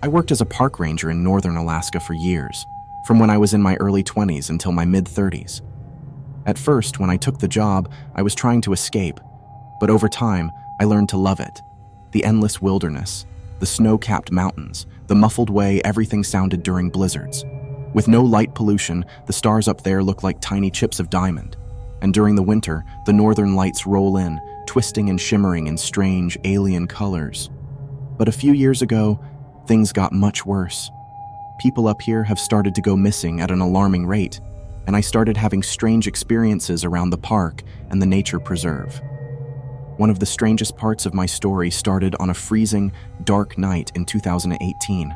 I worked as a park ranger in northern Alaska for years, from when I was in my early 20s until my mid-30s. At first, when I took the job, I was trying to escape, but over time, I learned to love it. The endless wilderness, the snow-capped mountains, the muffled way everything sounded during blizzards. With no light pollution, the stars up there look like tiny chips of diamond. And during the winter, the northern lights roll in, twisting and shimmering in strange, alien colors. But a few years ago, things got much worse. People up here have started to go missing at an alarming rate, and I started having strange experiences around the park and the nature preserve. One of the strangest parts of my story started on a freezing, dark night in 2018.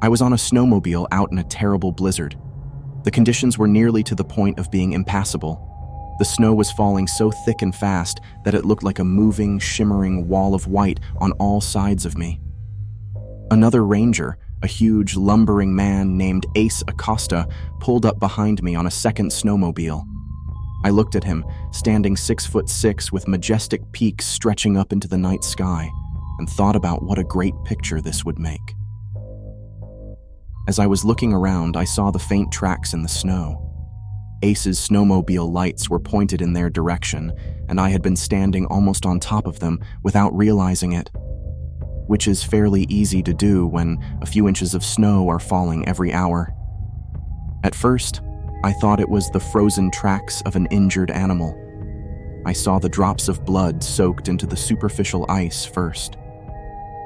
I was on a snowmobile out in a terrible blizzard. The conditions were nearly to the point of being impassable. The snow was falling so thick and fast that it looked like a moving, shimmering wall of white on all sides of me. Another ranger, a huge, lumbering man named Ace Acosta, pulled up behind me on a second snowmobile. I looked at him, standing 6'6" with majestic peaks stretching up into the night sky, and thought about what a great picture this would make. As I was looking around, I saw the faint tracks in the snow. Ace's snowmobile lights were pointed in their direction, and I had been standing almost on top of them without realizing it, which is fairly easy to do when a few inches of snow are falling every hour. At first, I thought it was the frozen tracks of an injured animal. I saw the drops of blood soaked into the superficial ice first.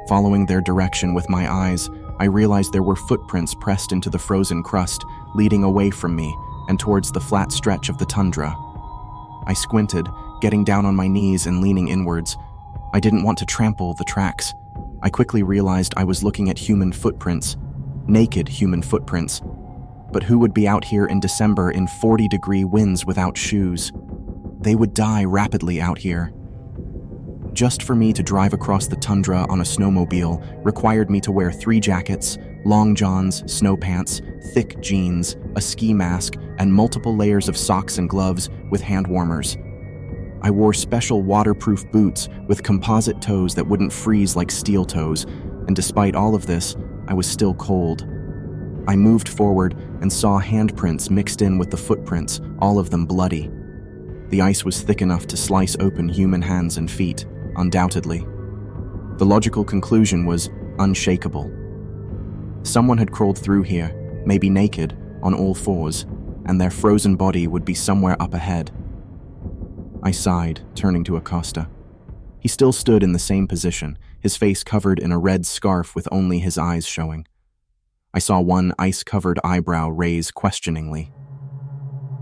Following their direction with my eyes, I realized there were footprints pressed into the frozen crust, leading away from me and towards the flat stretch of the tundra. I squinted, getting down on my knees and leaning inwards. I didn't want to trample the tracks. I quickly realized I was looking at human footprints, naked human footprints. But who would be out here in December in 40-degree winds without shoes? They would die rapidly out here. Just for me to drive across the tundra on a snowmobile required me to wear 3 jackets, long johns, snow pants, thick jeans, a ski mask, and multiple layers of socks and gloves with hand warmers. I wore special waterproof boots with composite toes that wouldn't freeze like steel toes, and despite all of this, I was still cold. I moved forward and saw handprints mixed in with the footprints, all of them bloody. The ice was thick enough to slice open human hands and feet, undoubtedly. The logical conclusion was unshakable. Someone had crawled through here, maybe naked, on all fours, and their frozen body would be somewhere up ahead. I sighed, turning to Acosta. He still stood in the same position, his face covered in a red scarf with only his eyes showing. I saw one ice-covered eyebrow raise questioningly.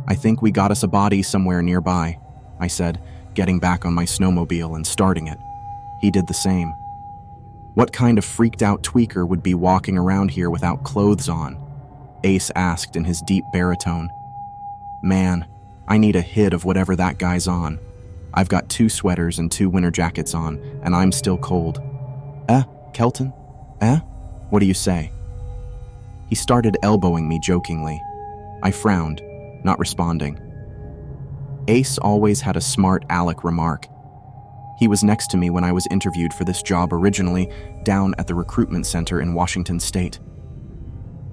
"I think we got us a body somewhere nearby," I said, getting back on my snowmobile and starting it. He did the same. "What kind of freaked-out tweaker would be walking around here without clothes on?" Ace asked in his deep baritone. "Man, I need a hit of whatever that guy's on. I've got 2 sweaters and 2 winter jackets on, and I'm still cold." Kelton? What do you say?" He started elbowing me jokingly. I frowned, not responding. Ace always had a smart aleck remark. He was next to me when I was interviewed for this job originally, down at the recruitment center in Washington State.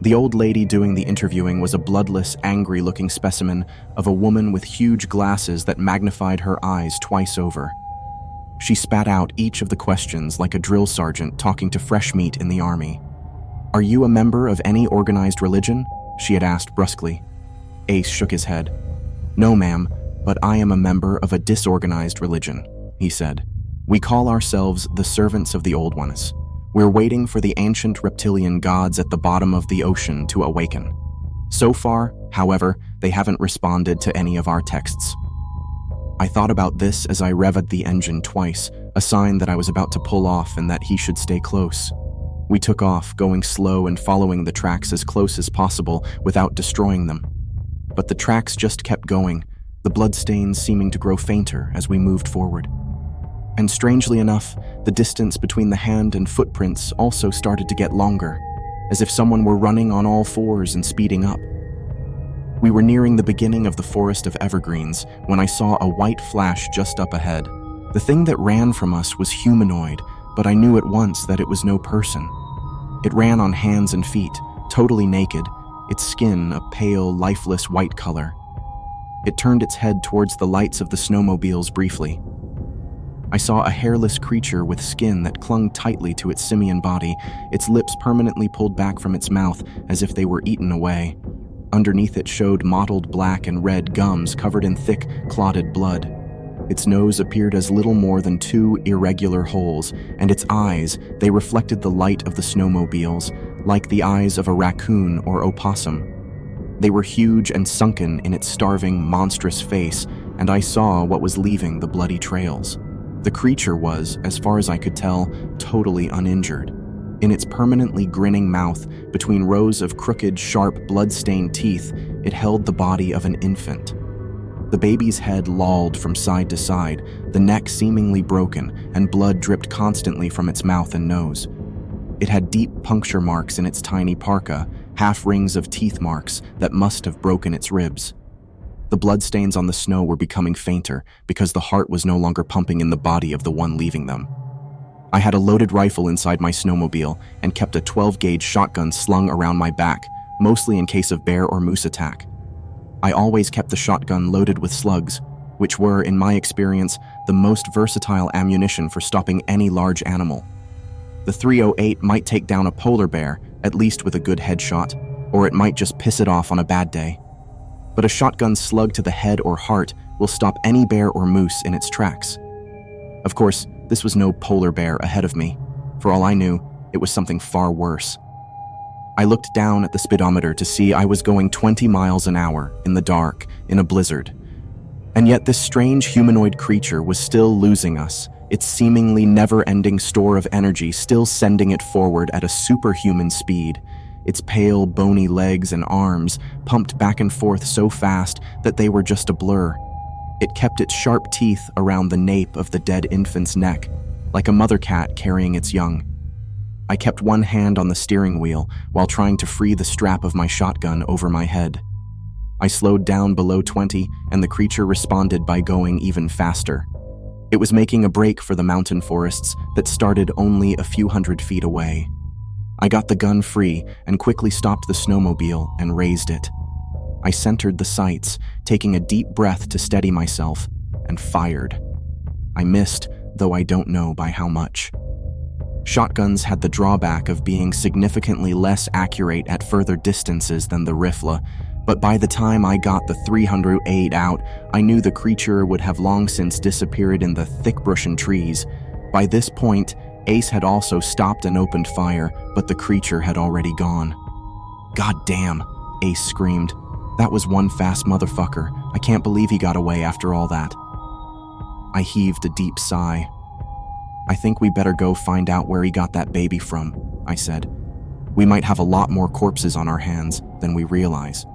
The old lady doing the interviewing was a bloodless, angry-looking specimen of a woman with huge glasses that magnified her eyes twice over. She spat out each of the questions like a drill sergeant talking to fresh meat in the army. "Are you a member of any organized religion?" she had asked brusquely. Ace shook his head. "No, ma'am, but I am a member of a disorganized religion," he said. "We call ourselves the Servants of the Old Ones. We're waiting for the ancient reptilian gods at the bottom of the ocean to awaken. So far, however, they haven't responded to any of our texts." I thought about this as I revved the engine twice, a sign that I was about to pull off and that he should stay close. We took off, going slow and following the tracks as close as possible without destroying them. But the tracks just kept going, the bloodstains seeming to grow fainter as we moved forward. And strangely enough, the distance between the hand and footprints also started to get longer, as if someone were running on all fours and speeding up. We were nearing the beginning of the forest of evergreens when I saw a white flash just up ahead. The thing that ran from us was humanoid, but I knew at once that it was no person. It ran on hands and feet, totally naked, its skin a pale, lifeless white color. It turned its head towards the lights of the snowmobiles briefly. I saw a hairless creature with skin that clung tightly to its simian body, its lips permanently pulled back from its mouth as if they were eaten away. Underneath it showed mottled black and red gums covered in thick, clotted blood. Its nose appeared as little more than two irregular holes, and its eyes, they reflected the light of the snowmobiles, like the eyes of a raccoon or opossum. They were huge and sunken in its starving, monstrous face, and I saw what was leaving the bloody trails. The creature was, as far as I could tell, totally uninjured. In its permanently grinning mouth, between rows of crooked, sharp, blood-stained teeth, it held the body of an infant. The baby's head lolled from side to side, the neck seemingly broken, and blood dripped constantly from its mouth and nose. It had deep puncture marks in its tiny parka, half rings of teeth marks that must have broken its ribs. The bloodstains on the snow were becoming fainter because the heart was no longer pumping in the body of the one leaving them. I had a loaded rifle inside my snowmobile and kept a 12-gauge shotgun slung around my back, mostly in case of bear or moose attack. I always kept the shotgun loaded with slugs, which were, in my experience, the most versatile ammunition for stopping any large animal. The .308 might take down a polar bear, at least with a good headshot, or it might just piss it off on a bad day. But a shotgun slug to the head or heart will stop any bear or moose in its tracks. Of course, this was no polar bear ahead of me. For all I knew, it was something far worse. I looked down at the speedometer to see I was going 20 miles an hour in the dark, in a blizzard. And yet this strange humanoid creature was still losing us, its seemingly never-ending store of energy still sending it forward at a superhuman speed. Its pale, bony legs and arms pumped back and forth so fast that they were just a blur. It kept its sharp teeth around the nape of the dead infant's neck, like a mother cat carrying its young. I kept one hand on the steering wheel while trying to free the strap of my shotgun over my head. I slowed down below 20, and the creature responded by going even faster. It was making a break for the mountain forests that started only a few hundred feet away. I got the gun free and quickly stopped the snowmobile and raised it. I centered the sights, taking a deep breath to steady myself, and fired. I missed, though I don't know by how much. Shotguns had the drawback of being significantly less accurate at further distances than the rifle, but by the time I got the .308 out, I knew the creature would have long since disappeared in the thick brush and trees. By this point, Ace had also stopped and opened fire, but the creature had already gone. "God damn," Ace screamed. "That was one fast motherfucker. I can't believe he got away after all that." I heaved a deep sigh. "I think we better go find out where he got that baby from," I said. "We might have a lot more corpses on our hands than we realize."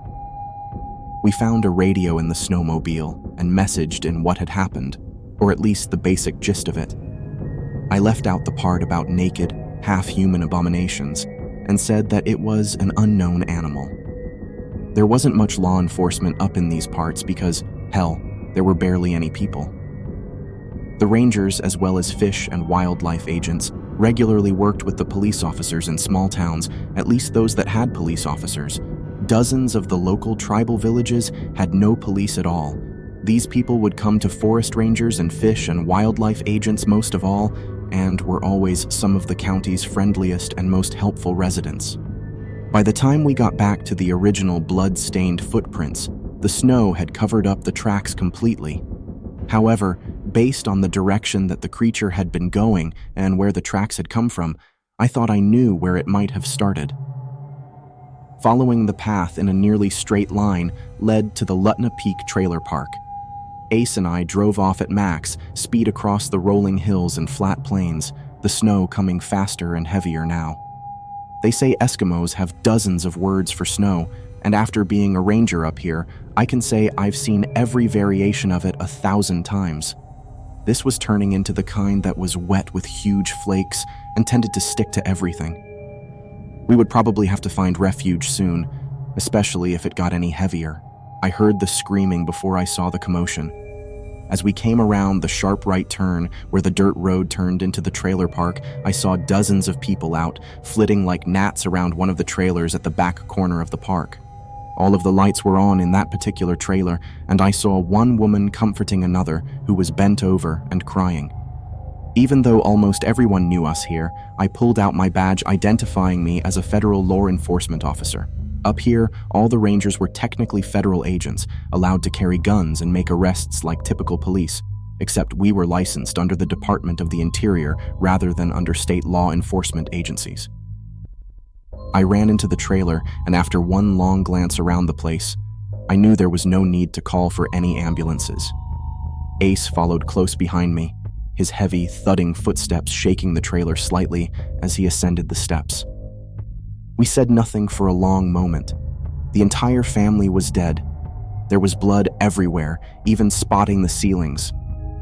We found a radio in the snowmobile and messaged in what had happened, or at least the basic gist of it. I left out the part about naked, half-human abominations and said that it was an unknown animal. There wasn't much law enforcement up in these parts because, hell, there were barely any people. The rangers, as well as fish and wildlife agents, regularly worked with the police officers in small towns, at least those that had police officers. Dozens of the local tribal villages had no police at all. These people would come to forest rangers and fish and wildlife agents most of all, and were always some of the county's friendliest and most helpful residents. By the time we got back to the original blood-stained footprints, the snow had covered up the tracks completely. However, based on the direction that the creature had been going and where the tracks had come from, I thought I knew where it might have started. Following the path in a nearly straight line led to the Lutna Peak Trailer Park. Ace and I drove off at max speed across the rolling hills and flat plains, the snow coming faster and heavier now. They say Eskimos have dozens of words for snow, and after being a ranger up here, I can say I've seen every variation of it 1,000 times. This was turning into the kind that was wet with huge flakes and tended to stick to everything. We would probably have to find refuge soon, especially if it got any heavier. I heard the screaming before I saw the commotion. As we came around the sharp right turn where the dirt road turned into the trailer park, I saw dozens of people out, flitting like gnats around one of the trailers at the back corner of the park. All of the lights were on in that particular trailer, and I saw one woman comforting another who was bent over and crying. Even though almost everyone knew us here, I pulled out my badge identifying me as a federal law enforcement officer. Up here, all the rangers were technically federal agents, allowed to carry guns and make arrests like typical police, except we were licensed under the Department of the Interior rather than under state law enforcement agencies. I ran into the trailer, and after one long glance around the place, I knew there was no need to call for any ambulances. Ace followed close behind me, his heavy, thudding footsteps shaking the trailer slightly as he ascended the steps. We said nothing for a long moment. The entire family was dead. There was blood everywhere, even spotting the ceilings.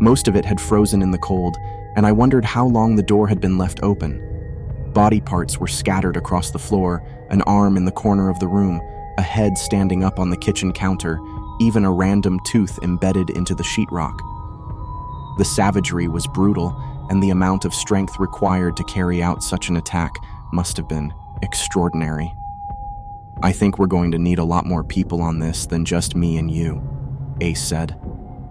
Most of it had frozen in the cold, and I wondered how long the door had been left open. Body parts were scattered across the floor, an arm in the corner of the room, a head standing up on the kitchen counter, even a random tooth embedded into the sheetrock. The savagery was brutal, and the amount of strength required to carry out such an attack must have been extraordinary. "I think we're going to need a lot more people on this than just me and you," Ace said.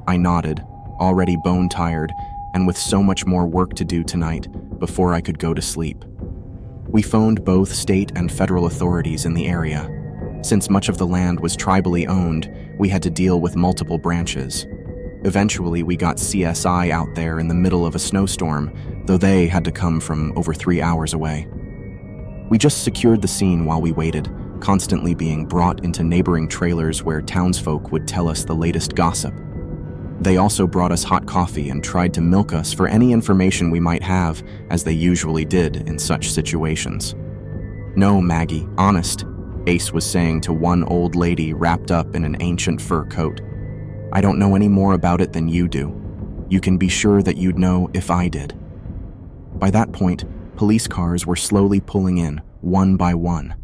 I nodded, already bone-tired, and with so much more work to do tonight before I could go to sleep. We phoned both state and federal authorities in the area. Since much of the land was tribally owned, we had to deal with multiple branches. Eventually, we got CSI out there in the middle of a snowstorm, though they had to come from over 3 hours away. We just secured the scene while we waited, constantly being brought into neighboring trailers where townsfolk would tell us the latest gossip. They also brought us hot coffee and tried to milk us for any information we might have, as they usually did in such situations. "No, Maggie, honest," Ace was saying to one old lady wrapped up in an ancient fur coat. "I don't know any more about it than you do. You can be sure that you'd know if I did." By that point, police cars were slowly pulling in, one by one.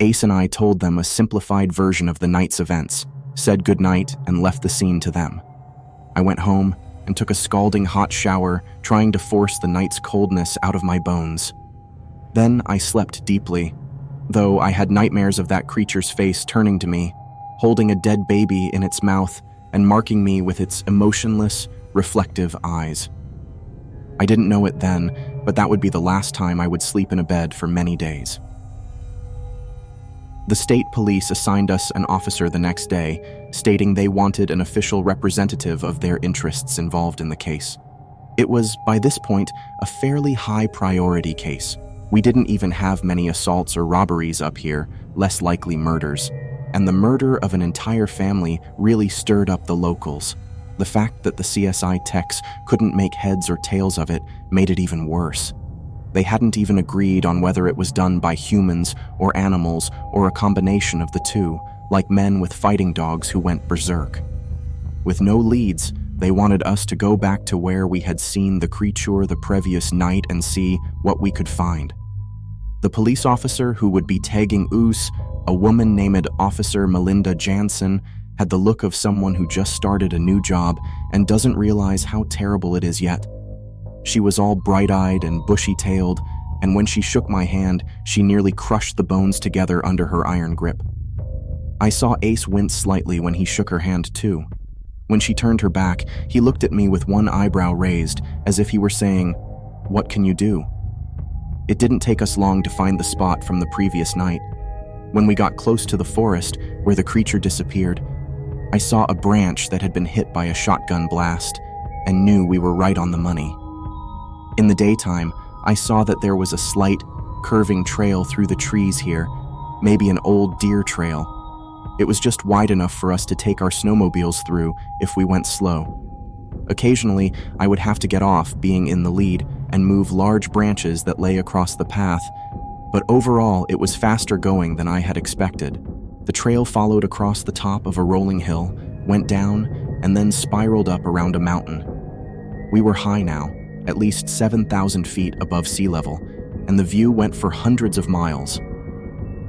Ace and I told them a simplified version of the night's events, said goodnight, and left the scene to them. I went home and took a scalding hot shower, trying to force the night's coldness out of my bones. Then I slept deeply, though I had nightmares of that creature's face turning to me, holding a dead baby in its mouth and marking me with its emotionless, reflective eyes. I didn't know it then, but that would be the last time I would sleep in a bed for many days. The state police assigned us an officer the next day, stating they wanted an official representative of their interests involved in the case. It was, by this point, a fairly high-priority case. We didn't even have many assaults or robberies up here, less likely murders. And the murder of an entire family really stirred up the locals. The fact that the CSI techs couldn't make heads or tails of it made it even worse. They hadn't even agreed on whether it was done by humans or animals or a combination of the two, like men with fighting dogs who went berserk. With no leads, they wanted us to go back to where we had seen the creature the previous night and see what we could find. The police officer who would be tagging Oos, a woman named Officer Melinda Jansen, had the look of someone who just started a new job and doesn't realize how terrible it is yet. She was all bright-eyed and bushy-tailed, and when she shook my hand, she nearly crushed the bones together under her iron grip. I saw Ace wince slightly when he shook her hand too. When she turned her back, he looked at me with one eyebrow raised, as if he were saying, "What can you do?" It didn't take us long to find the spot from the previous night. When we got close to the forest, where the creature disappeared, I saw a branch that had been hit by a shotgun blast, and knew we were right on the money. In the daytime, I saw that there was a slight, curving trail through the trees here, maybe an old deer trail. It was just wide enough for us to take our snowmobiles through if we went slow. Occasionally, I would have to get off, being in the lead, and move large branches that lay across the path, but overall it was faster going than I had expected. The trail followed across the top of a rolling hill, went down, and then spiraled up around a mountain. We were high now, at least 7,000 feet above sea level, and the view went for hundreds of miles.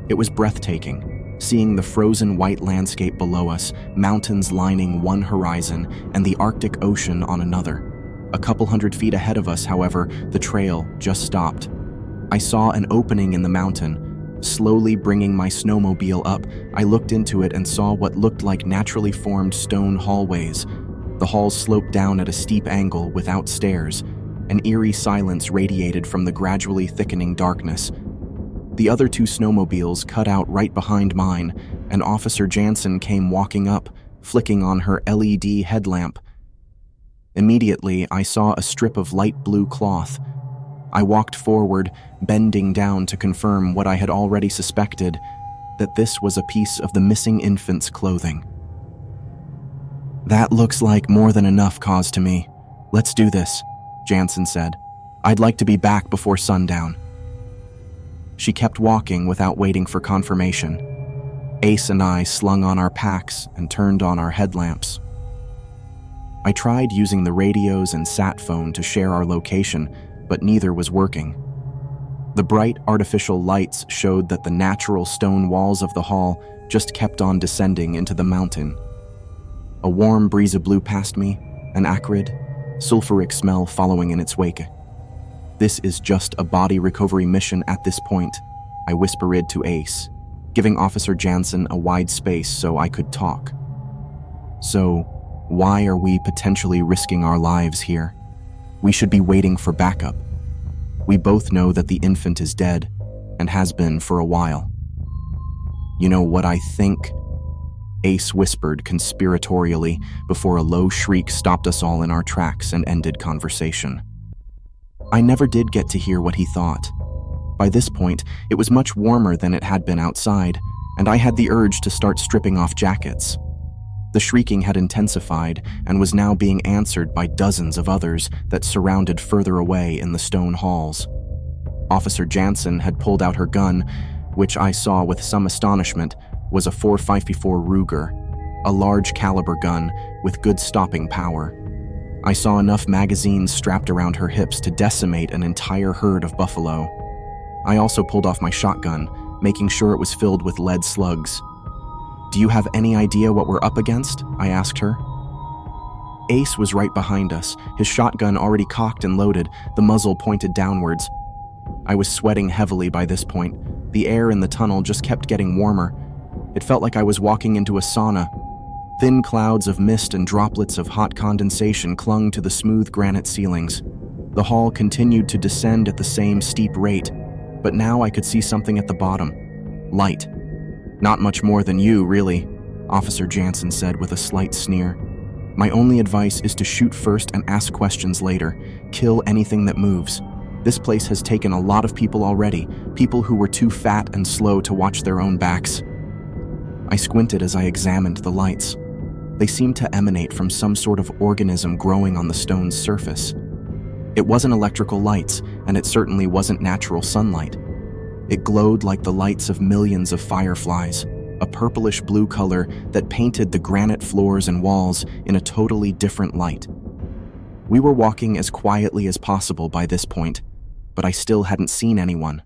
It was breathtaking. seeing the frozen white landscape below us, mountains lining one horizon and the Arctic Ocean on another. A couple 100 feet ahead of us, however, the trail just stopped. I saw an opening in the mountain. Slowly bringing my snowmobile up, I looked into it and saw what looked like naturally formed stone hallways. The halls sloped down at a steep angle without stairs. An eerie silence radiated from the gradually thickening darkness. The other two snowmobiles cut out right behind mine, and Officer Jansen came walking up, flicking on her LED headlamp. Immediately, I saw a strip of light blue cloth. I walked forward, bending down to confirm what I had already suspected, that this was a piece of the missing infant's clothing. "That looks like more than enough cause to me. Let's do this," Jansen said. "I'd like to be back before sundown." She kept walking without waiting for confirmation. Ace and I slung on our packs and turned on our headlamps. I tried using the radios and sat phone to share our location, but neither was working. The bright artificial lights showed that the natural stone walls of the hall just kept on descending into the mountain. A warm breeze blew past me, an acrid, sulfuric smell following in its wake. "This is just a body recovery mission at this point," I whispered to Ace, giving Officer Jansen a wide space so I could talk. "So, why are we potentially risking our lives here? We should be waiting for backup. We both know that the infant is dead, and has been for a while." "You know what I think?" Ace whispered conspiratorially before a low shriek stopped us all in our tracks and ended conversation. I never did get to hear what he thought. By this point, it was much warmer than it had been outside, and I had the urge to start stripping off jackets. The shrieking had intensified and was now being answered by dozens of others that surrounded further away in the stone halls. Officer Jansen had pulled out her gun, which I saw with some astonishment was a .454 Ruger, a large caliber gun with good stopping power. I saw enough magazines strapped around her hips to decimate an entire herd of buffalo. I also pulled off my shotgun, making sure it was filled with lead slugs. "Do you have any idea what we're up against?" I asked her. Ace was right behind us, his shotgun already cocked and loaded, the muzzle pointed downwards. I was sweating heavily by this point. The air in the tunnel just kept getting warmer. It felt like I was walking into a sauna. Thin clouds of mist and droplets of hot condensation clung to the smooth granite ceilings. The hall continued to descend at the same steep rate, but now I could see something at the bottom. Light. "Not much more than you, really," Officer Jansen said with a slight sneer. "My only advice is to shoot first and ask questions later. Kill anything that moves. This place has taken a lot of people already, people who were too fat and slow to watch their own backs." I squinted as I examined the lights. They seemed to emanate from some sort of organism growing on the stone's surface. It wasn't electrical lights, and it certainly wasn't natural sunlight. It glowed like the lights of millions of fireflies, a purplish blue color that painted the granite floors and walls in a totally different light. We were walking as quietly as possible by this point, but I still hadn't seen anyone.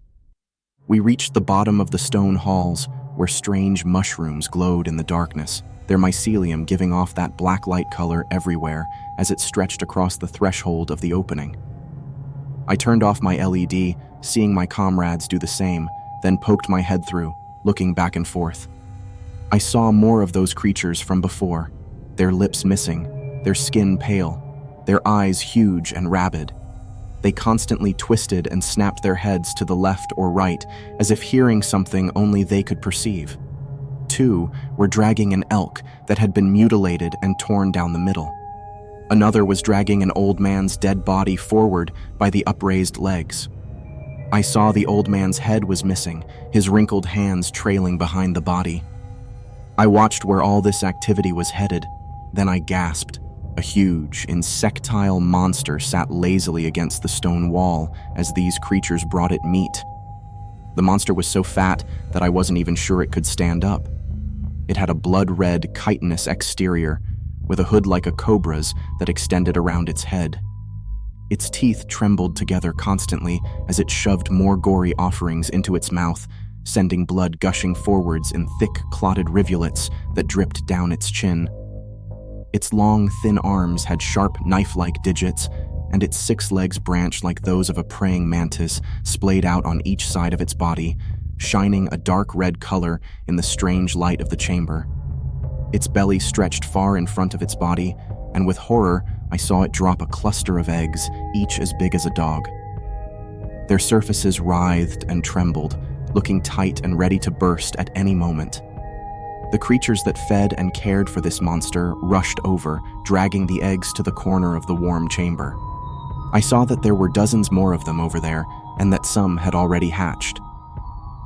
We reached the bottom of the stone halls, where strange mushrooms glowed in the darkness, their mycelium giving off that black light color everywhere as it stretched across the threshold of the opening. I turned off my LED, seeing my comrades do the same, then poked my head through, looking back and forth. I saw more of those creatures from before, their lips missing, their skin pale, their eyes huge and rabid. They constantly twisted and snapped their heads to the left or right, as if hearing something only they could perceive. Two were dragging an elk that had been mutilated and torn down the middle. Another was dragging an old man's dead body forward by the upraised legs. I saw the old man's head was missing, his wrinkled hands trailing behind the body. I watched where all this activity was headed, then I gasped. A huge, insectile monster sat lazily against the stone wall as these creatures brought it meat. The monster was so fat that I wasn't even sure it could stand up. It had a blood-red, chitinous exterior, with a hood like a cobra's that extended around its head. Its teeth trembled together constantly as it shoved more gory offerings into its mouth, sending blood gushing forwards in thick, clotted rivulets that dripped down its chin. Its long, thin arms had sharp, knife-like digits, and its 6 legs branched like those of a praying mantis, splayed out on each side of its body, shining a dark red color in the strange light of the chamber. Its belly stretched far in front of its body, and with horror, I saw it drop a cluster of eggs, each as big as a dog. Their surfaces writhed and trembled, looking tight and ready to burst at any moment. The creatures that fed and cared for this monster rushed over, dragging the eggs to the corner of the warm chamber. I saw that there were dozens more of them over there, and that some had already hatched.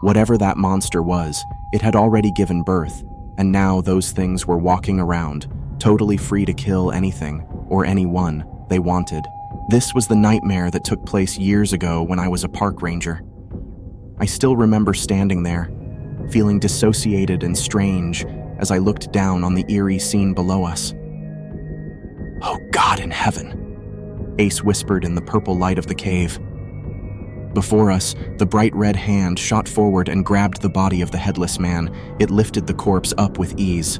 Whatever that monster was, it had already given birth, and now those things were walking around, totally free to kill anything, or anyone, they wanted. This was the nightmare that took place years ago when I was a park ranger. I still remember standing there, feeling dissociated and strange as I looked down on the eerie scene below us. "Oh God in heaven," Ace whispered in the purple light of the cave. Before us, the bright red hand shot forward and grabbed the body of the headless man. It lifted the corpse up with ease.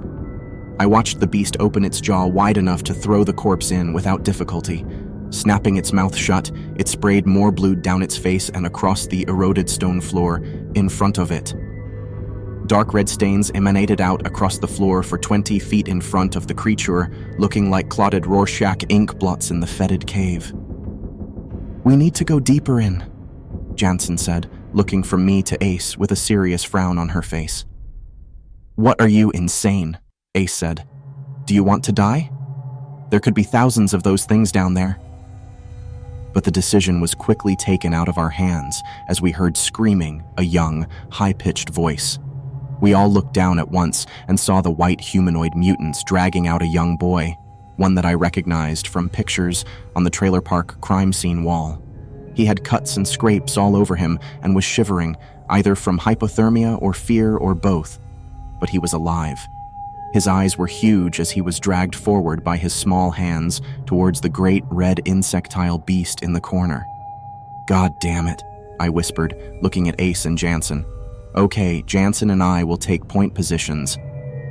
I watched the beast open its jaw wide enough to throw the corpse in without difficulty. Snapping its mouth shut, it sprayed more blood down its face and across the eroded stone floor in front of it. Dark red stains emanated out across the floor for 20 feet in front of the creature, looking like clotted Rorschach ink blots in the fetid cave. "We need to go deeper in," Jansen said, looking from me to Ace with a serious frown on her face. "What are you, insane?" Ace said. "Do you want to die? There could be thousands of those things down there." But the decision was quickly taken out of our hands as we heard screaming, a young, high-pitched voice. We all looked down at once and saw the white humanoid mutants dragging out a young boy, one that I recognized from pictures on the trailer park crime scene wall. He had cuts and scrapes all over him and was shivering, either from hypothermia or fear or both. But he was alive. His eyes were huge as he was dragged forward by his small hands towards the great red insectile beast in the corner. "God damn it," I whispered, looking at Ace and Jansen. "Okay, Jansen and I will take point positions.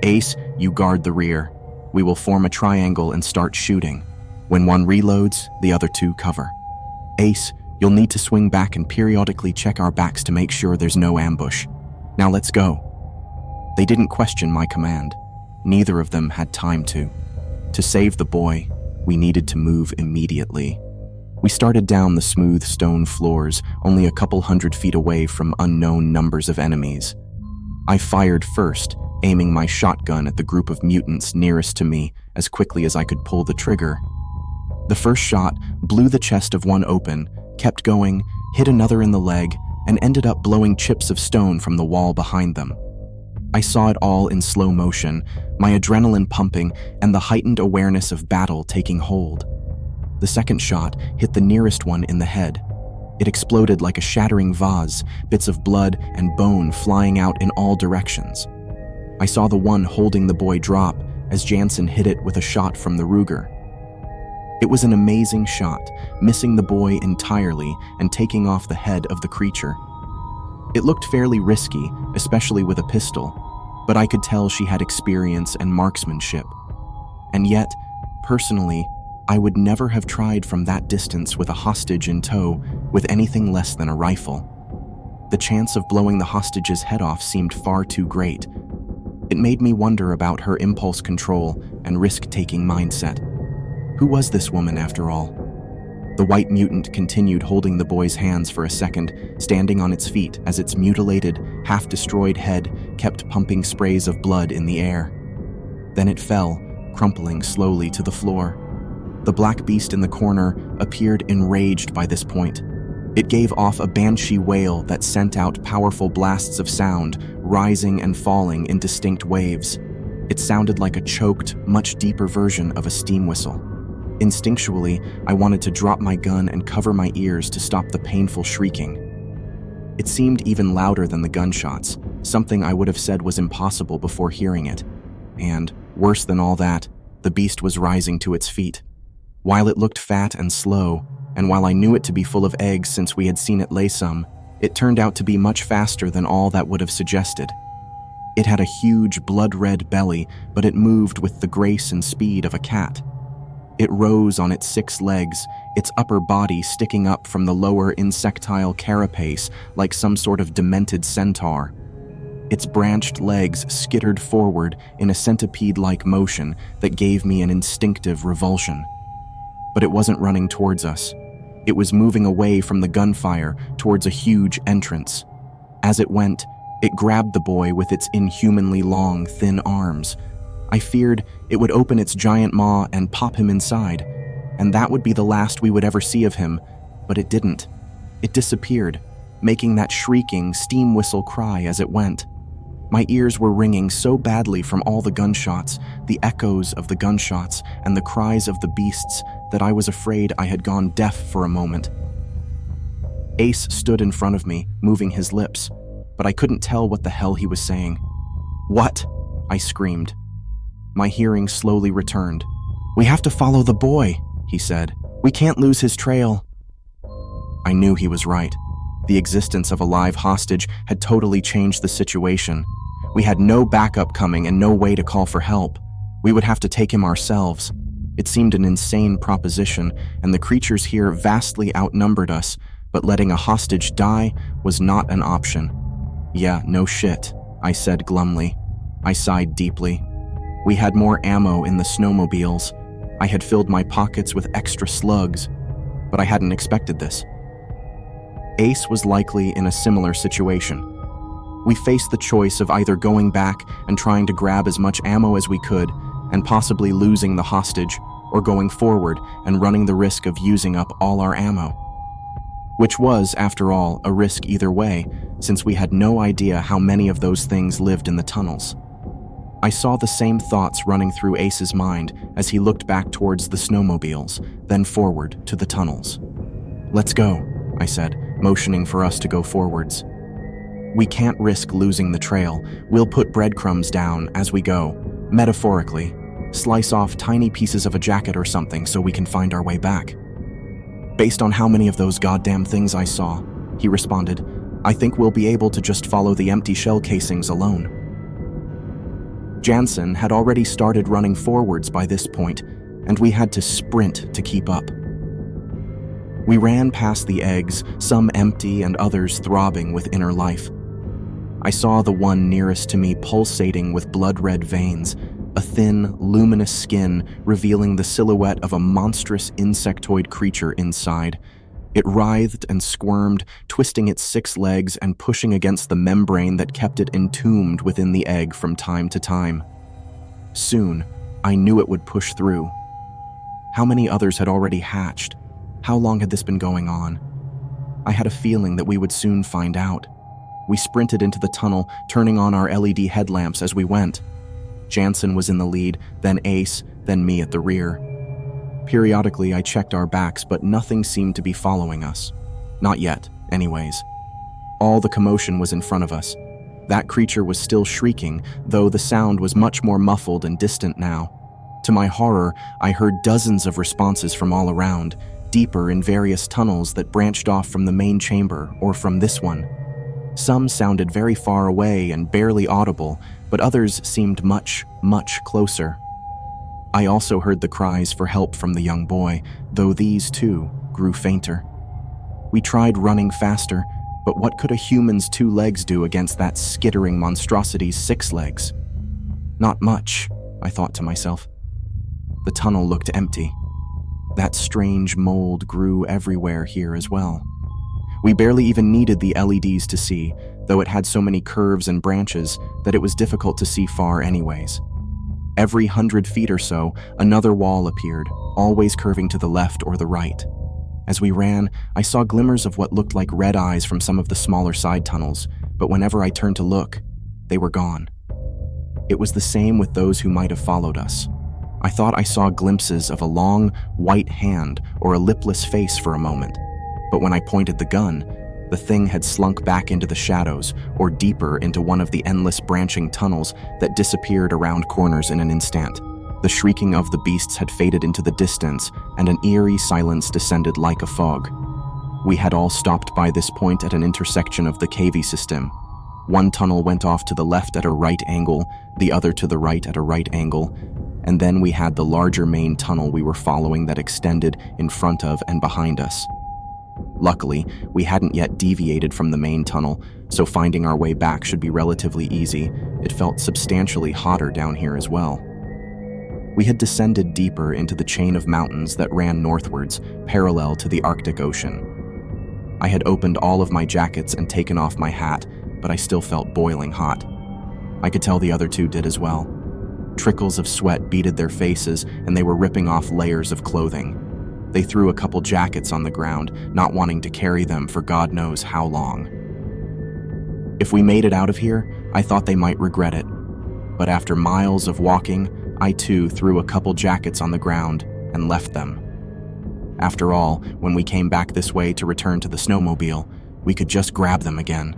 Ace, you guard the rear. We will form a triangle and start shooting. When one reloads, the other two cover. Ace, you'll need to swing back and periodically check our backs to make sure there's no ambush. Now let's go." They didn't question my command. Neither of them had time to. To save the boy, we needed to move immediately. We started down the smooth stone floors, only a couple 100 feet away from unknown numbers of enemies. I fired first, aiming my shotgun at the group of mutants nearest to me as quickly as I could pull the trigger. The first shot blew the chest of one open, kept going, hit another in the leg, and ended up blowing chips of stone from the wall behind them. I saw it all in slow motion, my adrenaline pumping and the heightened awareness of battle taking hold. The second shot hit the nearest one in the head. It exploded like a shattering vase, bits of blood and bone flying out in all directions. I saw the one holding the boy drop as Jansen hit it with a shot from the Ruger. It was an amazing shot, missing the boy entirely and taking off the head of the creature. It looked fairly risky, especially with a pistol, but I could tell she had experience and marksmanship. And yet, personally, I would never have tried from that distance with a hostage in tow with anything less than a rifle. The chance of blowing the hostage's head off seemed far too great. It made me wonder about her impulse control and risk-taking mindset. Who was this woman, after all? The white mutant continued holding the boy's hands for a second, standing on its feet as its mutilated, half-destroyed head kept pumping sprays of blood in the air. Then it fell, crumpling slowly to the floor. The black beast in the corner appeared enraged by this point. It gave off a banshee wail that sent out powerful blasts of sound, rising and falling in distinct waves. It sounded like a choked, much deeper version of a steam whistle. Instinctually, I wanted to drop my gun and cover my ears to stop the painful shrieking. It seemed even louder than the gunshots, something I would have said was impossible before hearing it. And, worse than all that, the beast was rising to its feet. While it looked fat and slow, and while I knew it to be full of eggs since we had seen it lay some, It turned out to be much faster than all that would have suggested. It had a huge blood-red belly, but it moved with the grace and speed of a cat. It rose on its 6 legs, its upper body sticking up from the lower insectile carapace like some sort of demented centaur. Its branched legs skittered forward in a centipede-like motion that gave me an instinctive revulsion. But it wasn't running towards us. It was moving away from the gunfire towards a huge entrance. As it went, it grabbed the boy with its inhumanly long, thin arms. I feared it would open its giant maw and pop him inside, and that would be the last we would ever see of him, but it didn't. It disappeared, making that shrieking steam whistle cry as it went. My ears were ringing so badly from all the gunshots, the echoes of the gunshots, and the cries of the beasts that I was afraid I had gone deaf for a moment. Ace stood in front of me, moving his lips, but I couldn't tell what the hell he was saying. "What?" I screamed. My hearing slowly returned. "We have to follow the boy," he said. "We can't lose his trail." I knew he was right. The existence of a live hostage had totally changed the situation. We had no backup coming and no way to call for help. We would have to take him ourselves. It seemed an insane proposition, and the creatures here vastly outnumbered us, but letting a hostage die was not an option. "Yeah, no shit," I said glumly. I sighed deeply. We had more ammo in the snowmobiles. I had filled my pockets with extra slugs, but I hadn't expected this. Ace was likely in a similar situation. We faced the choice of either going back and trying to grab as much ammo as we could and possibly losing the hostage, or going forward and running the risk of using up all our ammo. Which was, after all, a risk either way, since we had no idea how many of those things lived in the tunnels. I saw the same thoughts running through Ace's mind as he looked back towards the snowmobiles, then forward to the tunnels. "Let's go," I said, motioning for us to go forwards. "We can't risk losing the trail. We'll put breadcrumbs down as we go, metaphorically. Slice off tiny pieces of a jacket or something so we can find our way back." "Based on how many of those goddamn things I saw," he responded, "I think we'll be able to just follow the empty shell casings alone." Jansen had already started running forwards by this point, and we had to sprint to keep up. We ran past the eggs, some empty and others throbbing with inner life. I saw the one nearest to me pulsating with blood-red veins, a thin, luminous skin revealing the silhouette of a monstrous insectoid creature inside. It writhed and squirmed, twisting its 6 legs and pushing against the membrane that kept it entombed within the egg from time to time. Soon, I knew it would push through. How many others had already hatched? How long had this been going on? I had a feeling that we would soon find out. We sprinted into the tunnel, turning on our LED headlamps as we went. Jansen was in the lead, then Ace, then me at the rear. Periodically, I checked our backs, but nothing seemed to be following us. Not yet, anyways. All the commotion was in front of us. That creature was still shrieking, though the sound was much more muffled and distant now. To my horror, I heard dozens of responses from all around, deeper in various tunnels that branched off from the main chamber or from this one. Some sounded very far away and barely audible, but others seemed much, much closer. I also heard the cries for help from the young boy, though these, too, grew fainter. We tried running faster, but what could a human's 2 legs do against that skittering monstrosity's 6 legs? Not much, I thought to myself. The tunnel looked empty. That strange mold grew everywhere here as well. We barely even needed the LEDs to see, though it had so many curves and branches that it was difficult to see far anyways. Every 100 feet or so, another wall appeared, always curving to the left or the right. As we ran, I saw glimmers of what looked like red eyes from some of the smaller side tunnels, but whenever I turned to look, they were gone. It was the same with those who might have followed us. I thought I saw glimpses of a long, white hand or a lipless face for a moment, but when I pointed the gun, the thing had slunk back into the shadows or deeper into one of the endless branching tunnels that disappeared around corners in an instant. The shrieking of the beasts had faded into the distance, and an eerie silence descended like a fog. We had all stopped by this point at an intersection of the cavey system. One tunnel went off to the left at a right angle, the other to the right at a right angle, and then we had the larger main tunnel we were following that extended in front of and behind us. Luckily, we hadn't yet deviated from the main tunnel, so finding our way back should be relatively easy. It felt substantially hotter down here as well. We had descended deeper into the chain of mountains that ran northwards, parallel to the Arctic Ocean. I had opened all of my jackets and taken off my hat, but I still felt boiling hot. I could tell the other two did as well. Trickles of sweat beaded their faces, and they were ripping off layers of clothing. They threw a couple jackets on the ground, not wanting to carry them for God knows how long. If we made it out of here, I thought they might regret it. But after miles of walking, I too threw a couple jackets on the ground and left them. After all, when we came back this way to return to the snowmobile, we could just grab them again.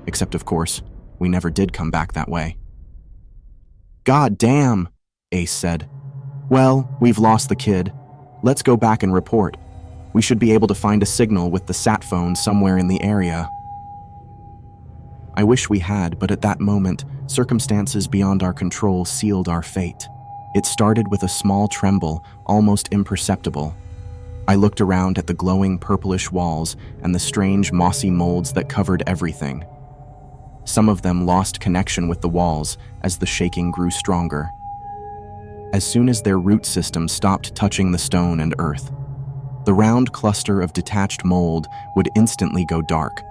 Except, of course, we never did come back that way. "God damn," Ace said. "Well, we've lost the kid. Let's go back and report. We should be able to find a signal with the sat phone somewhere in the area." I wish we had, but at that moment, circumstances beyond our control sealed our fate. It started with a small tremble, almost imperceptible. I looked around at the glowing purplish walls and the strange mossy molds that covered everything. Some of them lost connection with the walls as the shaking grew stronger. As soon as their root system stopped touching the stone and earth, the round cluster of detached mold would instantly go dark.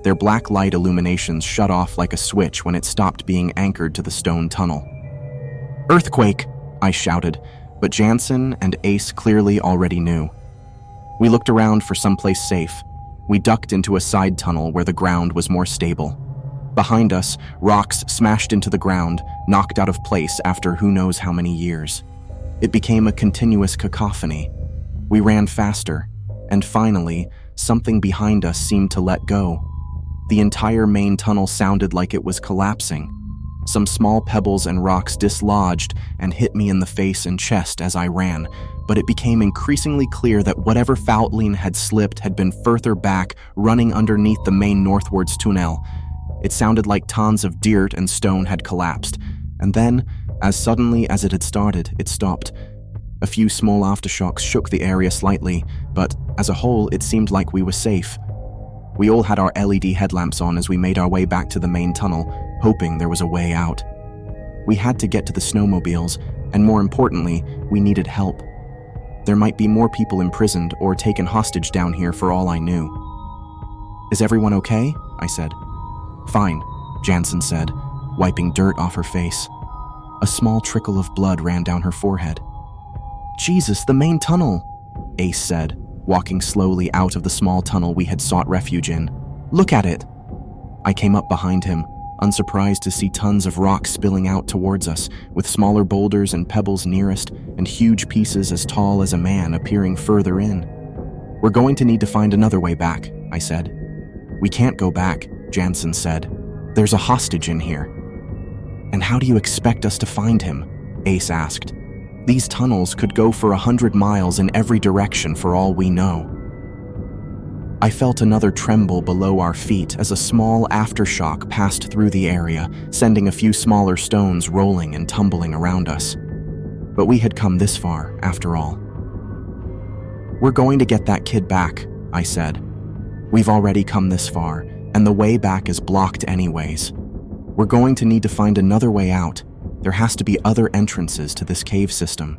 Their black light illuminations shut off like a switch when it stopped being anchored to the stone tunnel. "Earthquake!" I shouted, but Jansen and Ace clearly already knew. We looked around for someplace safe. We ducked into a side tunnel where the ground was more stable. Behind us, rocks smashed into the ground, knocked out of place after who knows how many years. It became a continuous cacophony. We ran faster, and finally, something behind us seemed to let go. The entire main tunnel sounded like it was collapsing. Some small pebbles and rocks dislodged and hit me in the face and chest as I ran, but it became increasingly clear that whatever Foutline had slipped had been further back, running underneath the main northwards tunnel. It sounded like tons of dirt and stone had collapsed, and then, as suddenly as it had started, it stopped. A few small aftershocks shook the area slightly, but as a whole, it seemed like we were safe. We all had our LED headlamps on as we made our way back to the main tunnel, hoping there was a way out. We had to get to the snowmobiles, and more importantly, we needed help. There might be more people imprisoned or taken hostage down here for all I knew. "Is everyone okay?" I said. "Fine," Jansen said, wiping dirt off her face. A small trickle of blood ran down her forehead. "Jesus, the main tunnel," Ace said, walking slowly out of the small tunnel we had sought refuge in. "Look at it." I came up behind him, unsurprised to see tons of rock spilling out towards us, with smaller boulders and pebbles nearest, and huge pieces as tall as a man appearing further in. "We're going to need to find another way back," I said. "We can't go back," Jansen said. "There's a hostage in here." "And how do you expect us to find him?" Ace asked. "These tunnels could go for 100 miles in every direction for all we know." I felt another tremble below our feet as a small aftershock passed through the area, sending a few smaller stones rolling and tumbling around us. But we had come this far, after all. "We're going to get that kid back," I said. "We've already come this far, and the way back is blocked anyways. We're going to need to find another way out. There has to be other entrances to this cave system."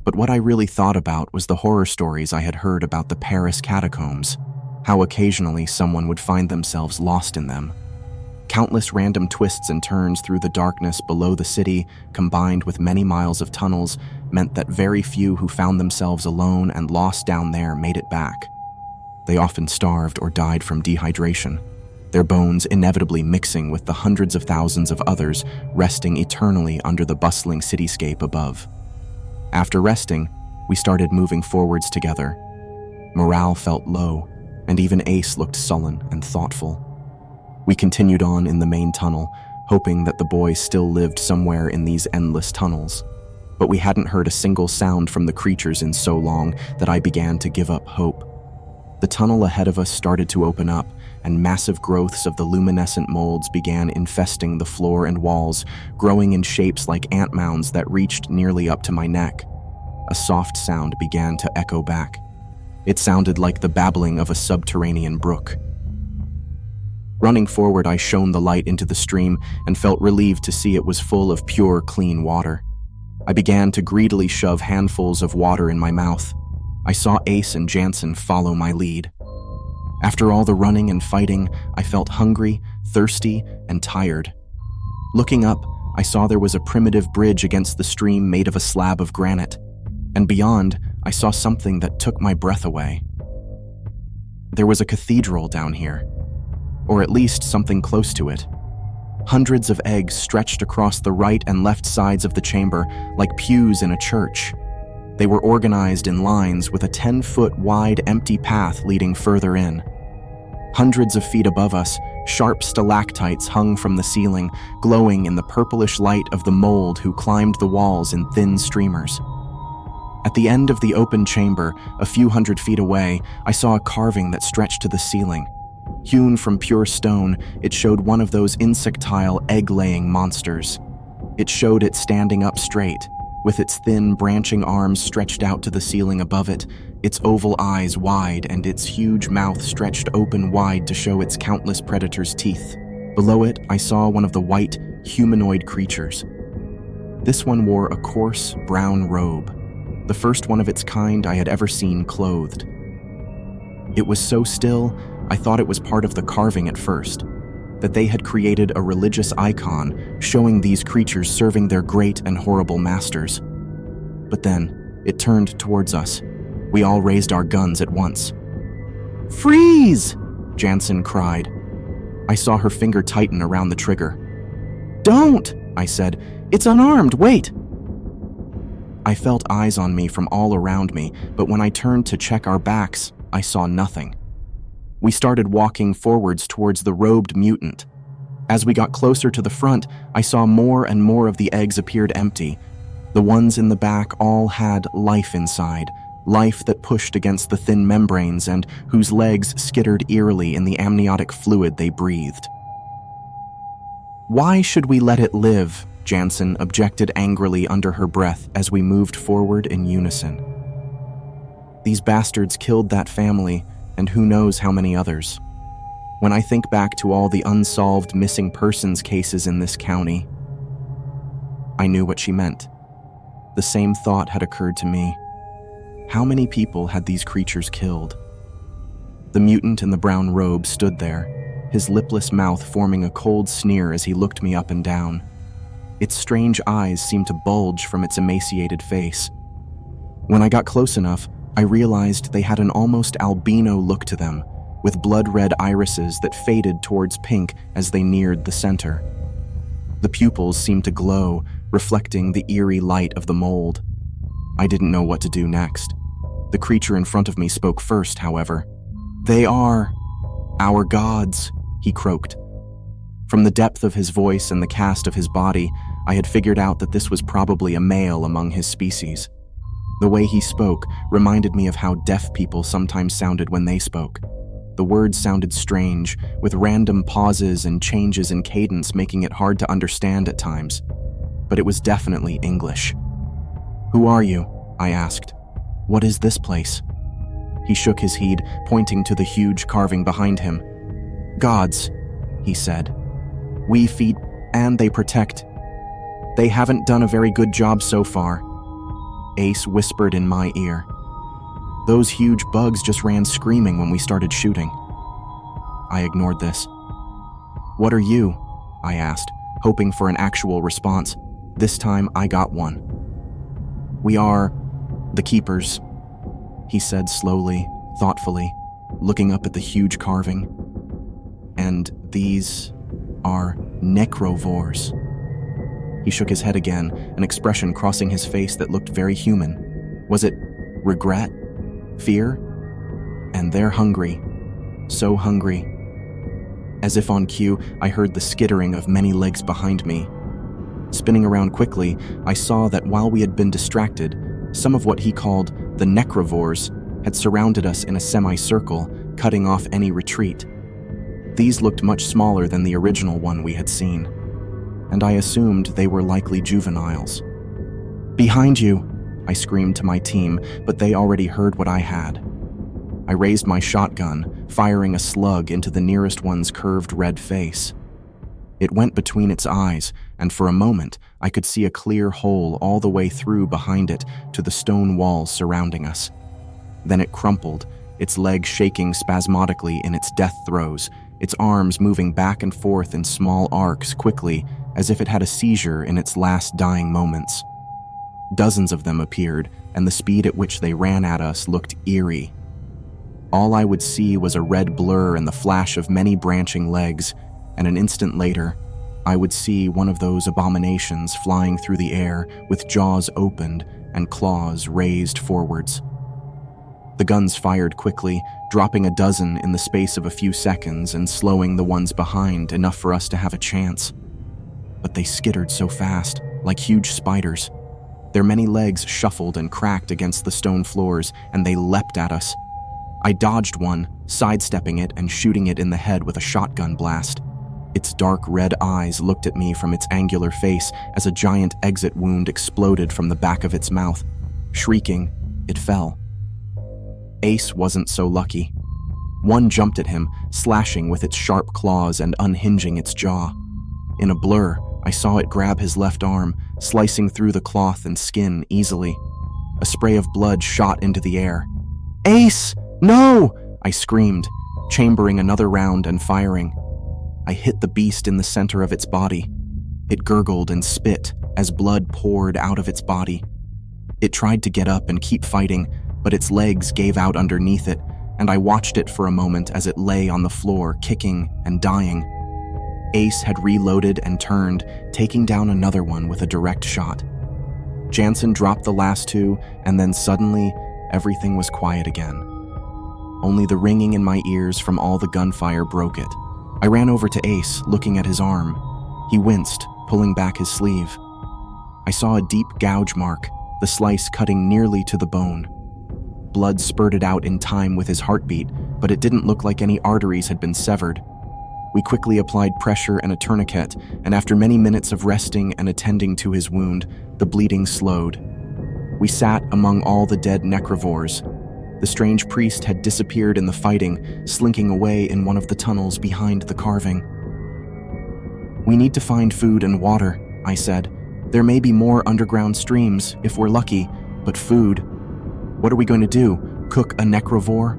But what I really thought about was the horror stories I had heard about the Paris catacombs, how occasionally someone would find themselves lost in them. Countless random twists and turns through the darkness below the city, combined with many miles of tunnels, meant that very few who found themselves alone and lost down there made it back. They often starved or died from dehydration, their bones inevitably mixing with the hundreds of thousands of others resting eternally under the bustling cityscape above. After resting, we started moving forwards together. Morale felt low, and even Ace looked sullen and thoughtful. We continued on in the main tunnel, hoping that the boys still lived somewhere in these endless tunnels. But we hadn't heard a single sound from the creatures in so long that I began to give up hope. The tunnel ahead of us started to open up, and massive growths of the luminescent molds began infesting the floor and walls, growing in shapes like ant mounds that reached nearly up to my neck. A soft sound began to echo back. It sounded like the babbling of a subterranean brook. Running forward, I shone the light into the stream and felt relieved to see it was full of pure, clean water. I began to greedily shove handfuls of water in my mouth. I saw Ace and Jansen follow my lead. After all the running and fighting, I felt hungry, thirsty, and tired. Looking up, I saw there was a primitive bridge against the stream made of a slab of granite, and beyond, I saw something that took my breath away. There was a cathedral down here, or at least something close to it. Hundreds of eggs stretched across the right and left sides of the chamber like pews in a church. They were organized in lines with a 10-foot wide empty path leading further in. Hundreds of feet above us, sharp stalactites hung from the ceiling, glowing in the purplish light of the mold who climbed the walls in thin streamers. At the end of the open chamber, a few hundred feet away, I saw a carving that stretched to the ceiling. Hewn from pure stone, it showed one of those insectile, egg-laying monsters. It showed it standing up straight, with its thin, branching arms stretched out to the ceiling above it, its oval eyes wide and its huge mouth stretched open wide to show its countless predators' teeth. Below it, I saw one of the white, humanoid creatures. This one wore a coarse, brown robe, the first one of its kind I had ever seen clothed. It was so still, I thought it was part of the carving at first, that they had created a religious icon showing these creatures serving their great and horrible masters. But then, it turned towards us. We all raised our guns at once. "Freeze!" Jansen cried. I saw her finger tighten around the trigger. "Don't!" I said. "It's unarmed, wait!" I felt eyes on me from all around me, but when I turned to check our backs, I saw nothing. We started walking forwards towards the robed mutant. As we got closer to the front, I saw more and more of the eggs appeared empty. The ones in the back all had life inside, life that pushed against the thin membranes and whose legs skittered eerily in the amniotic fluid they breathed. "Why should we let it live?" Jansen objected angrily under her breath as we moved forward in unison. "These bastards killed that family, and who knows how many others. When I think back to all the unsolved missing persons cases in this county," I knew what she meant. The same thought had occurred to me. How many people had these creatures killed? The mutant in the brown robe stood there, his lipless mouth forming a cold sneer as he looked me up and down. Its strange eyes seemed to bulge from its emaciated face. When I got close enough, I realized they had an almost albino look to them, with blood-red irises that faded towards pink as they neared the center. The pupils seemed to glow, reflecting the eerie light of the mold. I didn't know what to do next. The creature in front of me spoke first, however. "They are our gods," he croaked. From the depth of his voice and the cast of his body, I had figured out that this was probably a male among his species. The way he spoke reminded me of how deaf people sometimes sounded when they spoke. The words sounded strange, with random pauses and changes in cadence making it hard to understand at times. But it was definitely English. "Who are you?" I asked. "What is this place?" He shook his head, pointing to the huge carving behind him. "Gods," he said. "We feed and they protect. They haven't done a very good job so far." Ace whispered in my ear. "Those huge bugs just ran screaming when we started shooting." I ignored this. "What are you?" I asked, hoping for an actual response. This time I got one. "We are the Keepers," he said slowly, thoughtfully, looking up at the huge carving. "And these are necrovores." He shook his head again, an expression crossing his face that looked very human. Was it regret? Fear? And they're hungry. So hungry. As if on cue, I heard the skittering of many legs behind me. Spinning around quickly, I saw that while we had been distracted, some of what he called the necrovores had surrounded us in a semicircle, cutting off any retreat. These looked much smaller than the original one we had seen, and I assumed they were likely juveniles. "Behind you!" I screamed to my team, but they already heard what I had. I raised my shotgun, firing a slug into the nearest one's curved red face. It went between its eyes, and for a moment I could see a clear hole all the way through behind it to the stone walls surrounding us. Then it crumpled, its legs shaking spasmodically in its death throes, its arms moving back and forth in small arcs quickly, as if it had a seizure in its last dying moments. Dozens of them appeared, and the speed at which they ran at us looked eerie. All I would see was a red blur and the flash of many branching legs, and an instant later, I would see one of those abominations flying through the air with jaws opened and claws raised forwards. The guns fired quickly, dropping a dozen in the space of a few seconds and slowing the ones behind enough for us to have a chance. But they skittered so fast, like huge spiders. Their many legs shuffled and cracked against the stone floors, and they leapt at us. I dodged one, sidestepping it and shooting it in the head with a shotgun blast. Its dark red eyes looked at me from its angular face as a giant exit wound exploded from the back of its mouth. Shrieking, it fell. Ace wasn't so lucky. One jumped at him, slashing with its sharp claws and unhinging its jaw. In a blur, I saw it grab his left arm, slicing through the cloth and skin easily. A spray of blood shot into the air. "Ace! No!" I screamed, chambering another round and firing. I hit the beast in the center of its body. It gurgled and spit as blood poured out of its body. It tried to get up and keep fighting, but its legs gave out underneath it, and I watched it for a moment as it lay on the floor, kicking and dying. Ace had reloaded and turned, taking down another one with a direct shot. Jansen dropped the last two, and then suddenly, everything was quiet again. Only the ringing in my ears from all the gunfire broke it. I ran over to Ace, looking at his arm. He winced, pulling back his sleeve. I saw a deep gouge mark, the slice cutting nearly to the bone. Blood spurted out in time with his heartbeat, but it didn't look like any arteries had been severed. We quickly applied pressure and a tourniquet, and after many minutes of resting and attending to his wound, the bleeding slowed. We sat among all the dead necrovores. The strange priest had disappeared in the fighting, slinking away in one of the tunnels behind the carving. "We need to find food and water," I said. "There may be more underground streams, if we're lucky, but food. What are we going to do? Cook a necrovore?"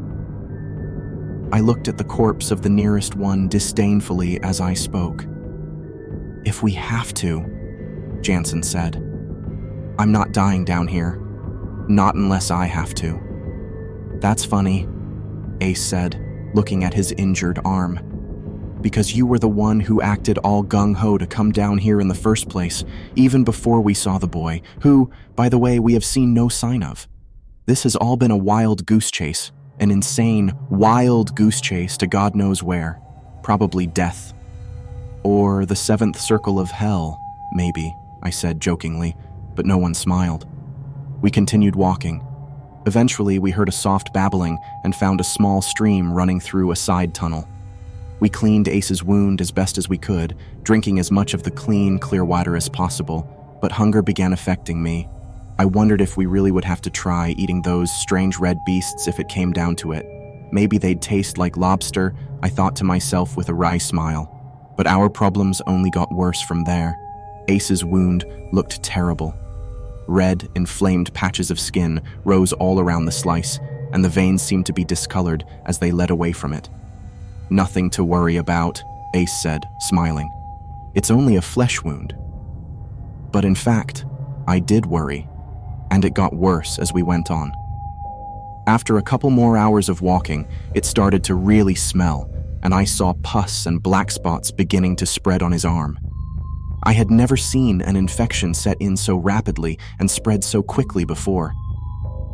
I looked at the corpse of the nearest one disdainfully as I spoke. "If we have to," Jansen said. "I'm not dying down here. Not unless I have to." "That's funny," Ace said, looking at his injured arm. "Because you were the one who acted all gung-ho to come down here in the first place, even before we saw the boy, who, by the way, we have seen no sign of. This has all been a wild goose chase, an insane, wild goose chase to God knows where. Probably death. Or the seventh circle of hell, maybe," I said jokingly, but no one smiled. We continued walking. Eventually, we heard a soft babbling and found a small stream running through a side tunnel. We cleaned Ace's wound as best as we could, drinking as much of the clean, clear water as possible, but hunger began affecting me. I wondered if we really would have to try eating those strange red beasts if it came down to it. Maybe they'd taste like lobster, I thought to myself with a wry smile. But our problems only got worse from there. Ace's wound looked terrible. Red, inflamed patches of skin rose all around the slice, and the veins seemed to be discolored as they led away from it. "Nothing to worry about," Ace said, smiling. "It's only a flesh wound." But in fact, I did worry, and it got worse as we went on. After a couple more hours of walking, it started to really smell, and I saw pus and black spots beginning to spread on his arm. I had never seen an infection set in so rapidly and spread so quickly before.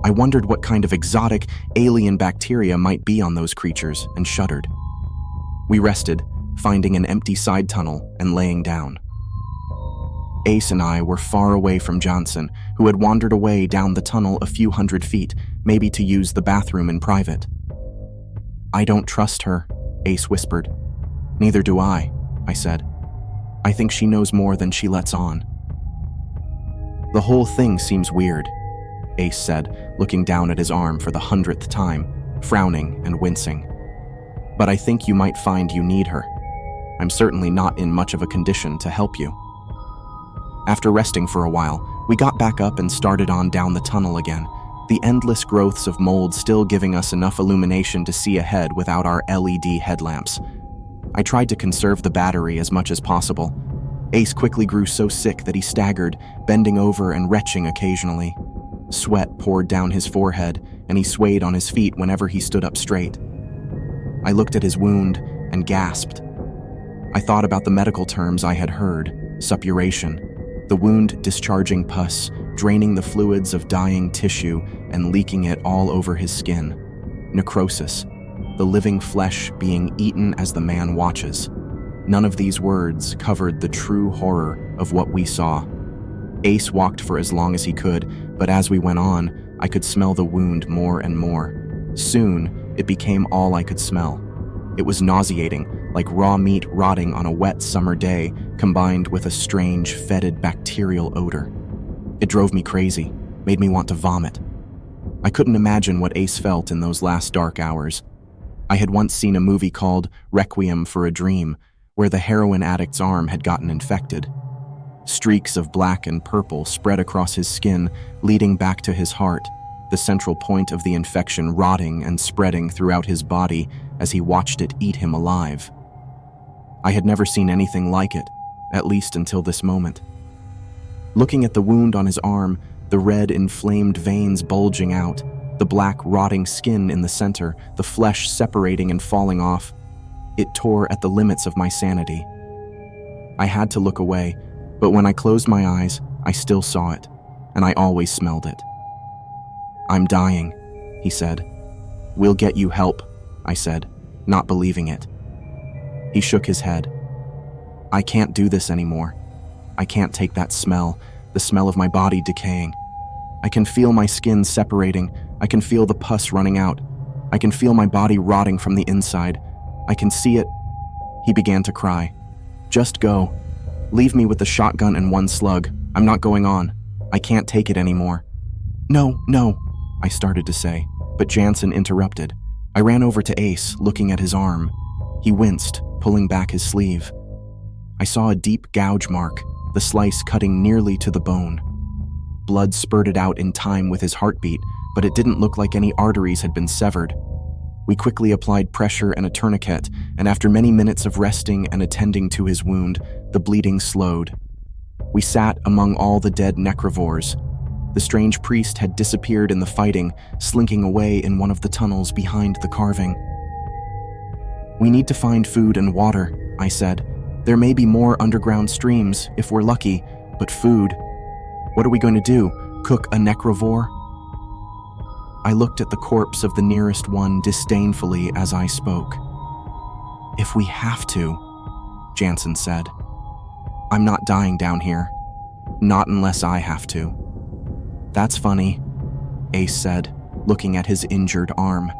I wondered what kind of exotic, alien bacteria might be on those creatures and shuddered. We rested, finding an empty side tunnel and laying down. Ace and I were far away from Johnson, who had wandered away down the tunnel a few hundred feet, maybe to use the bathroom in private. "I don't trust her," Ace whispered. "Neither do I said. "I think she knows more than she lets on." "The whole thing seems weird," Ace said, looking down at his arm for the 100th time, frowning and wincing. "But I think you might find you need her. I'm certainly not in much of a condition to help you." After resting for a while, we got back up and started on down the tunnel again, the endless growths of mold still giving us enough illumination to see ahead without our LED headlamps. I tried to conserve the battery as much as possible. Ace quickly grew so sick that he staggered, bending over and retching occasionally. Sweat poured down his forehead, and he swayed on his feet whenever he stood up straight. I looked at his wound and gasped. I thought about the medical terms I had heard: suppuration, the wound discharging pus, draining the fluids of dying tissue and leaking it all over his skin; necrosis, the living flesh being eaten as the man watches. None of these words covered the true horror of what we saw. Ace walked for as long as he could, but as we went on, I could smell the wound more and more. Soon, it became all I could smell. It was nauseating, like raw meat rotting on a wet summer day, combined with a strange, fetid bacterial odor. It drove me crazy, made me want to vomit. I couldn't imagine what Ace felt in those last dark hours. I had once seen a movie called Requiem for a Dream, where the heroin addict's arm had gotten infected. Streaks of black and purple spread across his skin, leading back to his heart, the central point of the infection rotting and spreading throughout his body as he watched it eat him alive. I had never seen anything like it, at least until this moment. Looking at the wound on his arm, the red inflamed veins bulging out, the black rotting skin in the center, the flesh separating and falling off, it tore at the limits of my sanity. I had to look away, but when I closed my eyes, I still saw it, and I always smelled it. "I'm dying," he said. "We'll get you help," I said, not believing it. He shook his head. "I can't do this anymore. I can't take that smell, the smell of my body decaying. I can feel my skin separating. I can feel the pus running out. I can feel my body rotting from the inside. I can see it." He began to cry. "Just go. Leave me with the shotgun and one slug. I'm not going on. I can't take it anymore." No, I started to say, but Jansen interrupted. I ran over to Ace, looking at his arm. He winced, pulling back his sleeve. I saw a deep gouge mark, the slice cutting nearly to the bone. Blood spurted out in time with his heartbeat, but it didn't look like any arteries had been severed. We quickly applied pressure and a tourniquet, and after many minutes of resting and attending to his wound, the bleeding slowed. We sat among all the dead necrovores. The strange priest had disappeared in the fighting, slinking away in one of the tunnels behind the carving. "We need to find food and water," I said. "There may be more underground streams, if we're lucky, but food. What are we going to do? Cook a necrovore?" I looked at the corpse of the nearest one disdainfully as I spoke. "If we have to," Jansen said. "I'm not dying down here. Not unless I have to." "That's funny," Ace said, looking at his injured arm.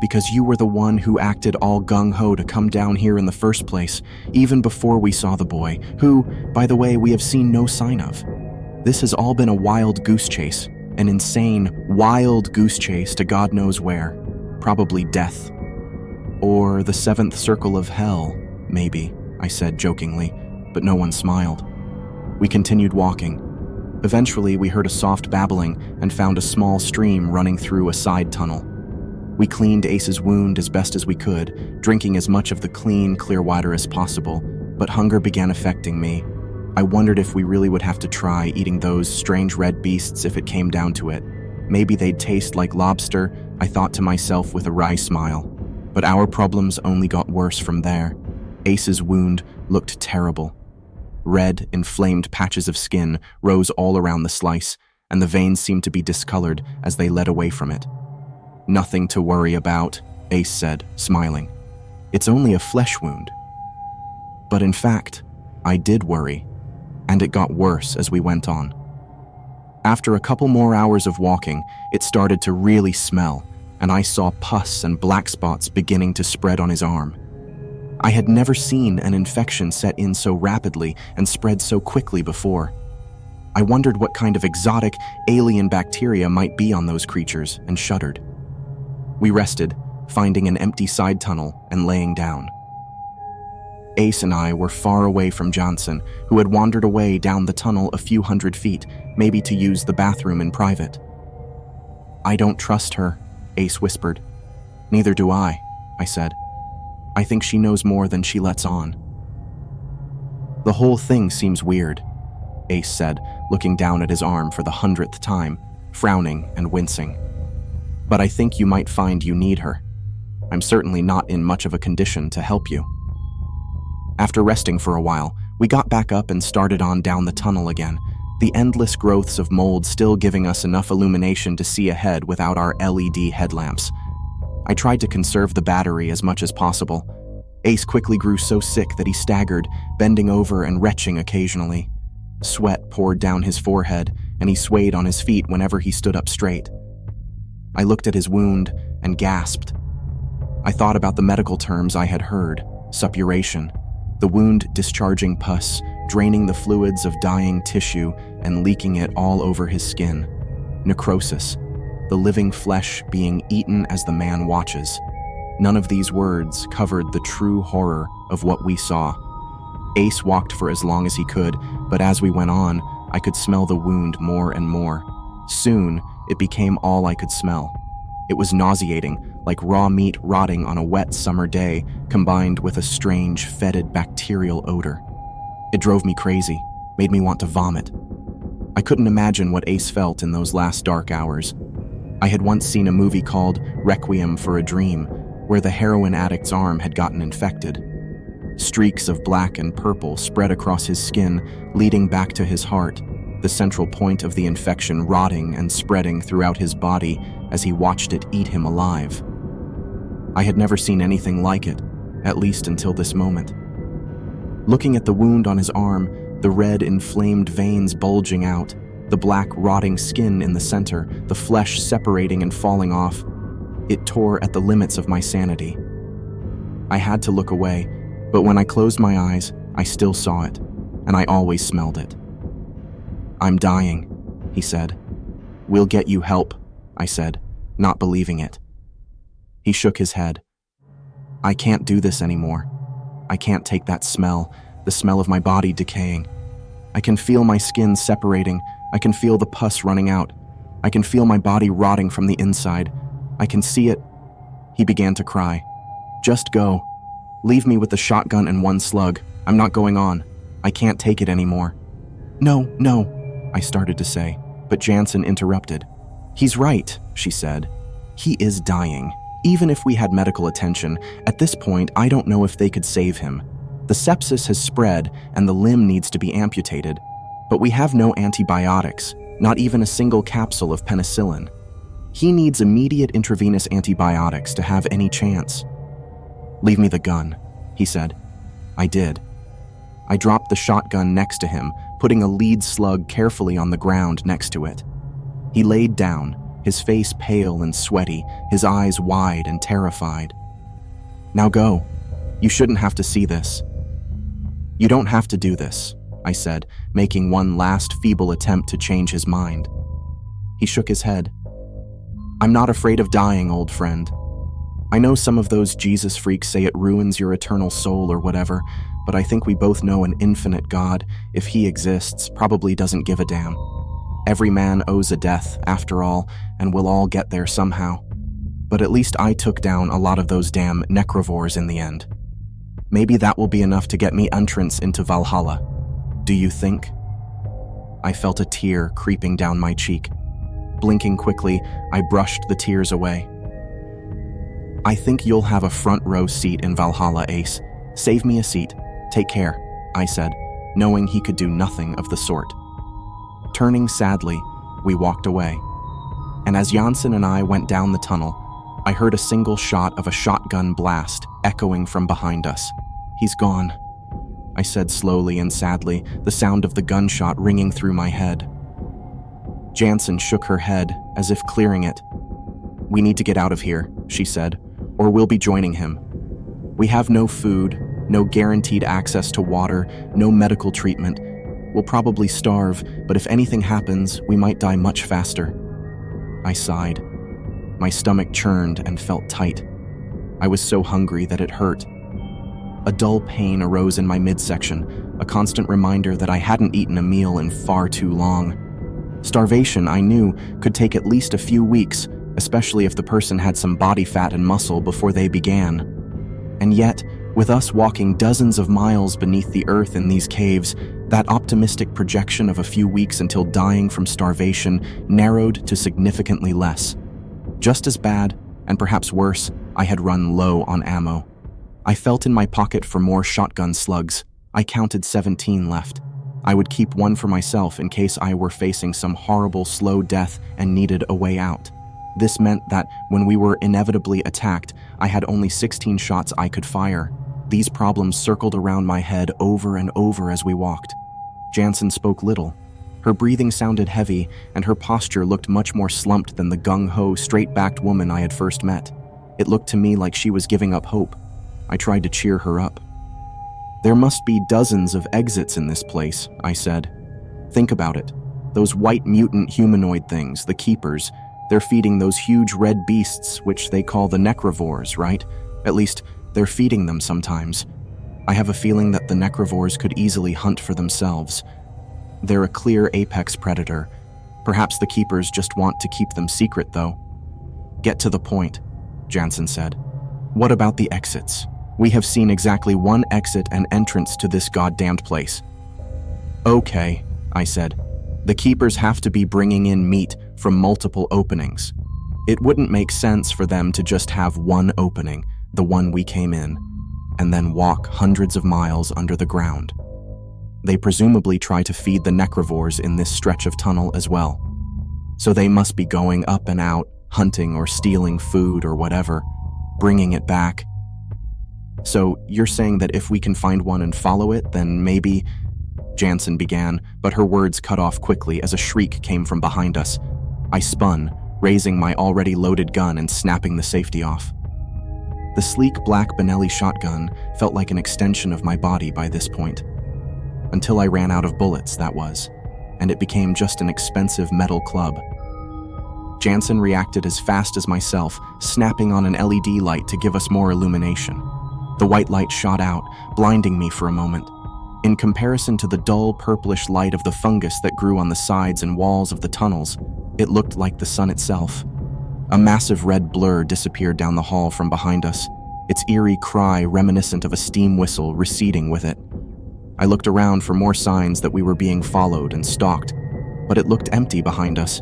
"Because you were the one who acted all gung-ho to come down here in the first place, even before we saw the boy, who, by the way, we have seen no sign of. This has all been a wild goose chase, an insane, wild goose chase to God knows where. Probably death. Or the seventh circle of hell, maybe," I said jokingly, but no one smiled. We continued walking. Eventually, we heard a soft babbling and found a small stream running through a side tunnel. We cleaned Ace's wound as best as we could, drinking as much of the clean, clear water as possible, but hunger began affecting me. I wondered if we really would have to try eating those strange red beasts if it came down to it. Maybe they'd taste like lobster, I thought to myself with a wry smile. But our problems only got worse from there. Ace's wound looked terrible. Red, inflamed patches of skin rose all around the slice, and the veins seemed to be discolored as they led away from it. "Nothing to worry about," Ace said, smiling. "It's only a flesh wound." But in fact, I did worry. And it got worse as we went on. After a couple more hours of walking, it started to really smell, and I saw pus and black spots beginning to spread on his arm. I had never seen an infection set in so rapidly and spread so quickly before. I wondered what kind of exotic, alien bacteria might be on those creatures and shuddered. We rested, finding an empty side tunnel and laying down. Ace and I were far away from Johnson, who had wandered away down the tunnel a few hundred feet, maybe to use the bathroom in private. "I don't trust her," Ace whispered. "Neither do I said. "I think she knows more than she lets on." "The whole thing seems weird," Ace said, looking down at his arm for the 100th time, frowning and wincing. "But I think you might find you need her. I'm certainly not in much of a condition to help you." After resting for a while, we got back up and started on down the tunnel again, the endless growths of mold still giving us enough illumination to see ahead without our LED headlamps. I tried to conserve the battery as much as possible. Ace quickly grew so sick that he staggered, bending over and retching occasionally. Sweat poured down his forehead, and he swayed on his feet whenever he stood up straight. I looked at his wound and gasped. I thought about the medical terms I had heard: suppuration, the wound discharging pus, draining the fluids of dying tissue and leaking it all over his skin; necrosis, the living flesh being eaten as the man watches. None of these words covered the true horror of what we saw. Ace walked for as long as he could, but as we went on, I could smell the wound more and more. Soon, it became all I could smell. It was nauseating, like raw meat rotting on a wet summer day, combined with a strange, fetid bacterial odor. It drove me crazy, made me want to vomit. I couldn't imagine what Ace felt in those last dark hours. I had once seen a movie called Requiem for a Dream, where the heroin addict's arm had gotten infected. Streaks of black and purple spread across his skin, leading back to his heart, the central point of the infection rotting and spreading throughout his body as he watched it eat him alive. I had never seen anything like it, at least until this moment. Looking at the wound on his arm, the red inflamed veins bulging out, the black rotting skin in the center, the flesh separating and falling off, it tore at the limits of my sanity. I had to look away, but when I closed my eyes, I still saw it, and I always smelled it. "I'm dying," he said. "We'll get you help," I said, not believing it. He shook his head. "I can't do this anymore. I can't take that smell, the smell of my body decaying. I can feel my skin separating. I can feel the pus running out. I can feel my body rotting from the inside. I can see it." He began to cry. "Just go. Leave me with the shotgun and one slug. I'm not going on. I can't take it anymore." No, I started to say, but Jansen interrupted. "He's right," she said. "He is dying. Even if we had medical attention, at this point I don't know if they could save him. The sepsis has spread and the limb needs to be amputated. But we have no antibiotics, not even a single capsule of penicillin. He needs immediate intravenous antibiotics to have any chance." "Leave me the gun," he said. I did. I dropped the shotgun next to him, putting a lead slug carefully on the ground next to it. He laid down, his face pale and sweaty, his eyes wide and terrified. "Now go. You shouldn't have to see this." "You don't have to do this," I said, making one last feeble attempt to change his mind. He shook his head. "I'm not afraid of dying, old friend. I know some of those Jesus freaks say it ruins your eternal soul or whatever, but I think we both know an infinite God, if he exists, probably doesn't give a damn. Every man owes a death, after all, and we'll all get there somehow. But at least I took down a lot of those damn necrovores in the end. Maybe that will be enough to get me entrance into Valhalla. Do you think?" I felt a tear creeping down my cheek. Blinking quickly, I brushed the tears away. "I think you'll have a front row seat in Valhalla, Ace. Save me a seat. Take care," I said, knowing he could do nothing of the sort. Turning sadly, we walked away. And as Jansen and I went down the tunnel, I heard a single shot of a shotgun blast echoing from behind us. "He's gone." I said slowly and sadly, the sound of the gunshot ringing through my head. Jansen shook her head, as if clearing it. "We need to get out of here," she said, "or we'll be joining him. We have no food, no guaranteed access to water, no medical treatment. We'll probably starve, but if anything happens, we might die much faster." I sighed. My stomach churned and felt tight. I was so hungry that it hurt. A dull pain arose in my midsection, a constant reminder that I hadn't eaten a meal in far too long. Starvation, I knew, could take at least a few weeks, especially if the person had some body fat and muscle before they began. And yet, with us walking dozens of miles beneath the earth in these caves, that optimistic projection of a few weeks until dying from starvation narrowed to significantly less. Just as bad, and perhaps worse, I had run low on ammo. I felt in my pocket for more shotgun slugs. I counted 17 left. I would keep one for myself in case I were facing some horrible slow death and needed a way out. This meant that when we were inevitably attacked, I had only 16 shots I could fire. These problems circled around my head over and over as we walked. Jansen spoke little. Her breathing sounded heavy, and her posture looked much more slumped than the gung-ho, straight-backed woman I had first met. It looked to me like she was giving up hope. I tried to cheer her up. "There must be dozens of exits in this place," I said. "Think about it. Those white mutant humanoid things, the keepers, they're feeding those huge red beasts, which they call the necrovores, right? At least, they're feeding them sometimes. I have a feeling that the necrovores could easily hunt for themselves. They're a clear apex predator. Perhaps the keepers just want to keep them secret, though." "Get to the point," Jansen said. "What about the exits? We have seen exactly one exit and entrance to this goddamned place." "Okay," I said. "The keepers have to be bringing in meat from multiple openings. It wouldn't make sense for them to just have one opening, the one we came in, and then walk hundreds of miles under the ground. They presumably try to feed the necrovores in this stretch of tunnel as well. So they must be going up and out, hunting or stealing food or whatever, bringing it back. So you're saying that if we can find one and follow it, then maybe—" Jansen began, but her words cut off quickly as a shriek came from behind us. I spun, raising my already loaded gun and snapping the safety off. The sleek black Benelli shotgun felt like an extension of my body by this point. Until I ran out of bullets, that was, and it became just an expensive metal club. Jansen reacted as fast as myself, snapping on an LED light to give us more illumination. The white light shot out, blinding me for a moment. In comparison to the dull purplish light of the fungus that grew on the sides and walls of the tunnels, it looked like the sun itself. A massive red blur disappeared down the hall from behind us, its eerie cry reminiscent of a steam whistle receding with it. I looked around for more signs that we were being followed and stalked, but it looked empty behind us.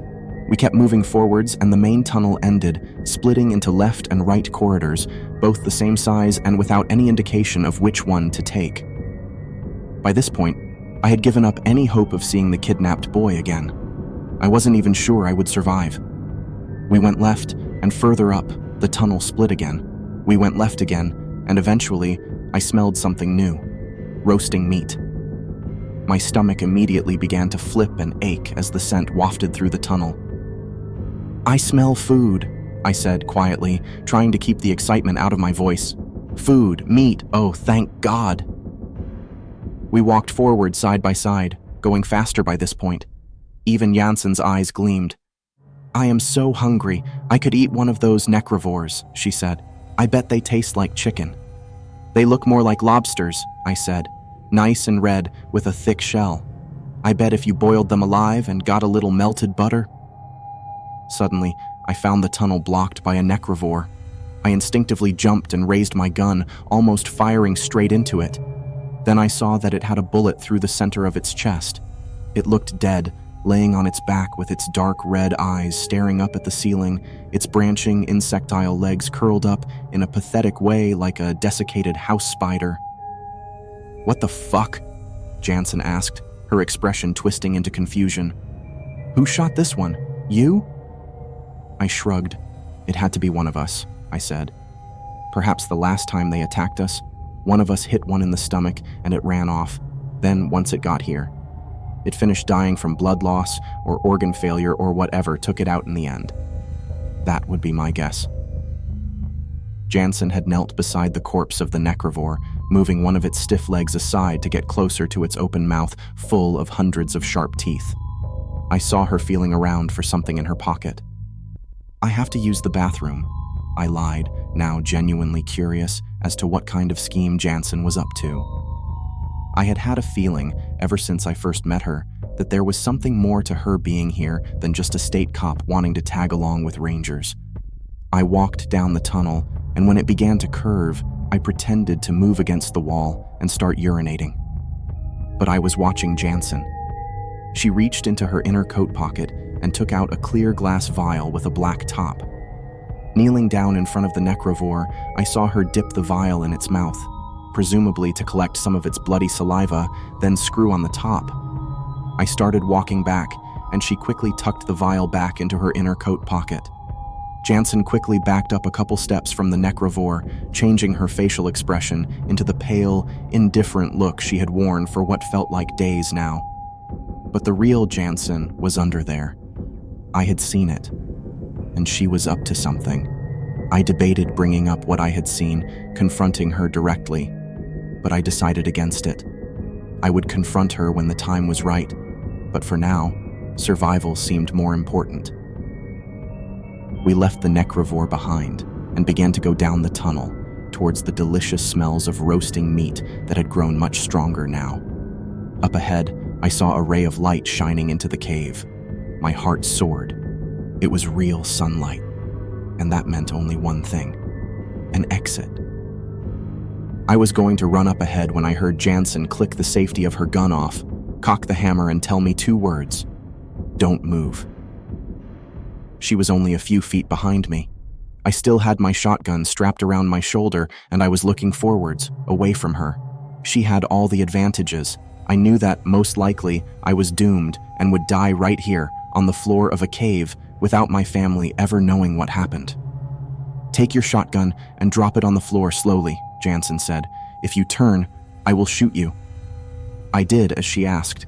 We kept moving forwards, and the main tunnel ended, splitting into left and right corridors, both the same size and without any indication of which one to take. By this point, I had given up any hope of seeing the kidnapped boy again. I wasn't even sure I would survive. We went left, and further up, the tunnel split again. We went left again, and eventually, I smelled something new: roasting meat. My stomach immediately began to flip and ache as the scent wafted through the tunnel. "I smell food," I said quietly, trying to keep the excitement out of my voice. "Food, meat, oh, thank God." We walked forward side by side, going faster by this point. Even Jansen's eyes gleamed. "I am so hungry, I could eat one of those necrovores," she said. "I bet they taste like chicken." "They look more like lobsters," I said. "Nice and red, with a thick shell. I bet if you boiled them alive and got a little melted butter." Suddenly, I found the tunnel blocked by a necrovore. I instinctively jumped and raised my gun, almost firing straight into it. Then I saw that it had a bullet through the center of its chest. It looked dead, laying on its back with its dark red eyes staring up at the ceiling, its branching insectile legs curled up in a pathetic way like a desiccated house spider. "What the fuck?" Jansen asked, her expression twisting into confusion. "Who shot this one? You?" I shrugged. "It had to be one of us," I said. "Perhaps the last time they attacked us. One of us hit one in the stomach and it ran off. Then, once it got here, it finished dying from blood loss or organ failure or whatever took it out in the end. That would be my guess. Jansen had knelt beside the corpse of the necrovore, moving one of its stiff legs aside to get closer to its open mouth full of hundreds of sharp teeth. I saw her feeling around for something in her pocket. "I have to use the bathroom," I lied, now genuinely curious as to what kind of scheme Jansen was up to. I had had a feeling, ever since I first met her, that there was something more to her being here than just a state cop wanting to tag along with rangers. I walked down the tunnel, and when it began to curve, I pretended to move against the wall and start urinating. But I was watching Jansen. She reached into her inner coat pocket and took out a clear glass vial with a black top. Kneeling down in front of the necrovore, I saw her dip the vial in its mouth, presumably to collect some of its bloody saliva, then screw on the top. I started walking back, and she quickly tucked the vial back into her inner coat pocket. Jansen quickly backed up a couple steps from the necrovore, changing her facial expression into the pale, indifferent look she had worn for what felt like days now. But the real Jansen was under there. I had seen it, and she was up to something. I debated bringing up what I had seen, confronting her directly, but I decided against it. I would confront her when the time was right, but for now, survival seemed more important. We left the necrovore behind and began to go down the tunnel towards the delicious smells of roasting meat that had grown much stronger now. Up ahead, I saw a ray of light shining into the cave. My heart soared. It was real sunlight, and that meant only one thing: an exit. I was going to run up ahead when I heard Jansen click the safety of her gun off, cock the hammer, and tell me 2 words: "Don't move." She was only a few feet behind me. I still had my shotgun strapped around my shoulder, and I was looking forwards, away from her. She had all the advantages. I knew that, most likely, I was doomed and would die right here, on the floor of a cave, without my family ever knowing what happened. "Take your shotgun and drop it on the floor slowly," Jansen said. "If you turn, I will shoot you." I did as she asked.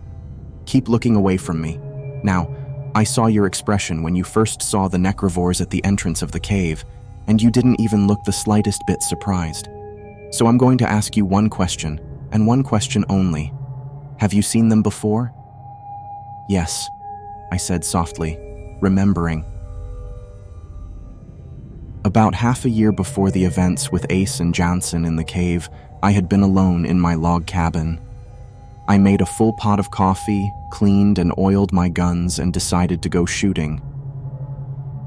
"Keep looking away from me. Now, I saw your expression when you first saw the necrovores at the entrance of the cave, and you didn't even look the slightest bit surprised. So I'm going to ask you one question, and one question only. Have you seen them before?" "Yes," I said softly, remembering. About half a year before the events with Ace and Jansen in the cave, I had been alone in my log cabin. I made a full pot of coffee, cleaned and oiled my guns, and decided to go shooting.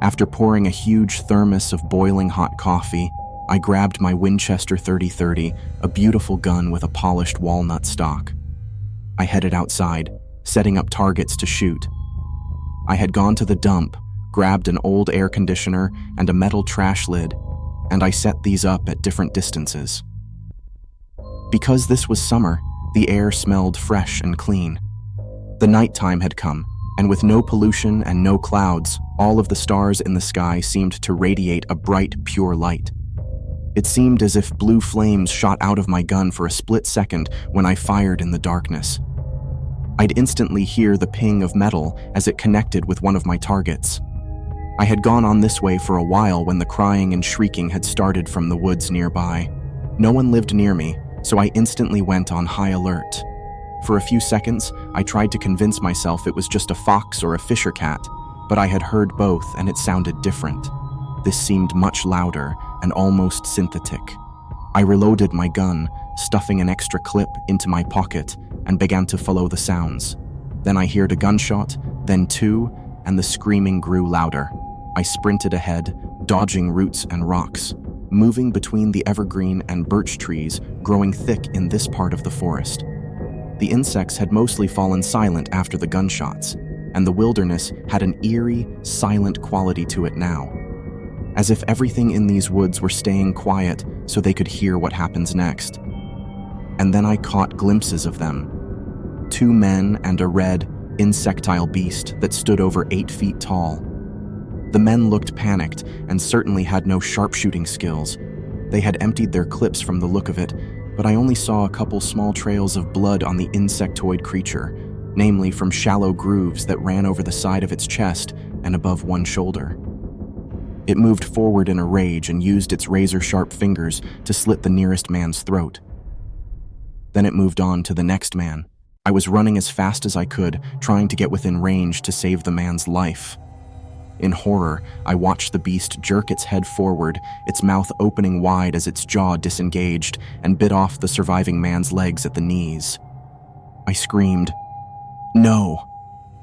After pouring a huge thermos of boiling hot coffee, I grabbed my Winchester 30-30, a beautiful gun with a polished walnut stock. I headed outside, setting up targets to shoot. I had gone to the dump, grabbed an old air conditioner and a metal trash lid, and I set these up at different distances. Because this was summer, the air smelled fresh and clean. The nighttime had come, and with no pollution and no clouds, all of the stars in the sky seemed to radiate a bright, pure light. It seemed as if blue flames shot out of my gun for a split second when I fired in the darkness. I'd instantly hear the ping of metal as it connected with one of my targets. I had gone on this way for a while when the crying and shrieking had started from the woods nearby. No one lived near me, so I instantly went on high alert. For a few seconds, I tried to convince myself it was just a fox or a fisher cat, but I had heard both and it sounded different. This seemed much louder and almost synthetic. I reloaded my gun, stuffing an extra clip into my pocket, and began to follow the sounds. Then I heard a gunshot, then 2, and the screaming grew louder. I sprinted ahead, dodging roots and rocks, moving between the evergreen and birch trees growing thick in this part of the forest. The insects had mostly fallen silent after the gunshots, and the wilderness had an eerie, silent quality to it now, as if everything in these woods were staying quiet so they could hear what happens next. And then I caught glimpses of them. 2 men and a red, insectile beast that stood over 8 feet tall. The men looked panicked and certainly had no sharpshooting skills. They had emptied their clips from the look of it, but I only saw a couple small trails of blood on the insectoid creature, namely from shallow grooves that ran over the side of its chest and above one shoulder. It moved forward in a rage and used its razor-sharp fingers to slit the nearest man's throat. Then it moved on to the next man. I was running as fast as I could, trying to get within range to save the man's life. In horror, I watched the beast jerk its head forward, its mouth opening wide as its jaw disengaged and bit off the surviving man's legs at the knees. I screamed, "No!"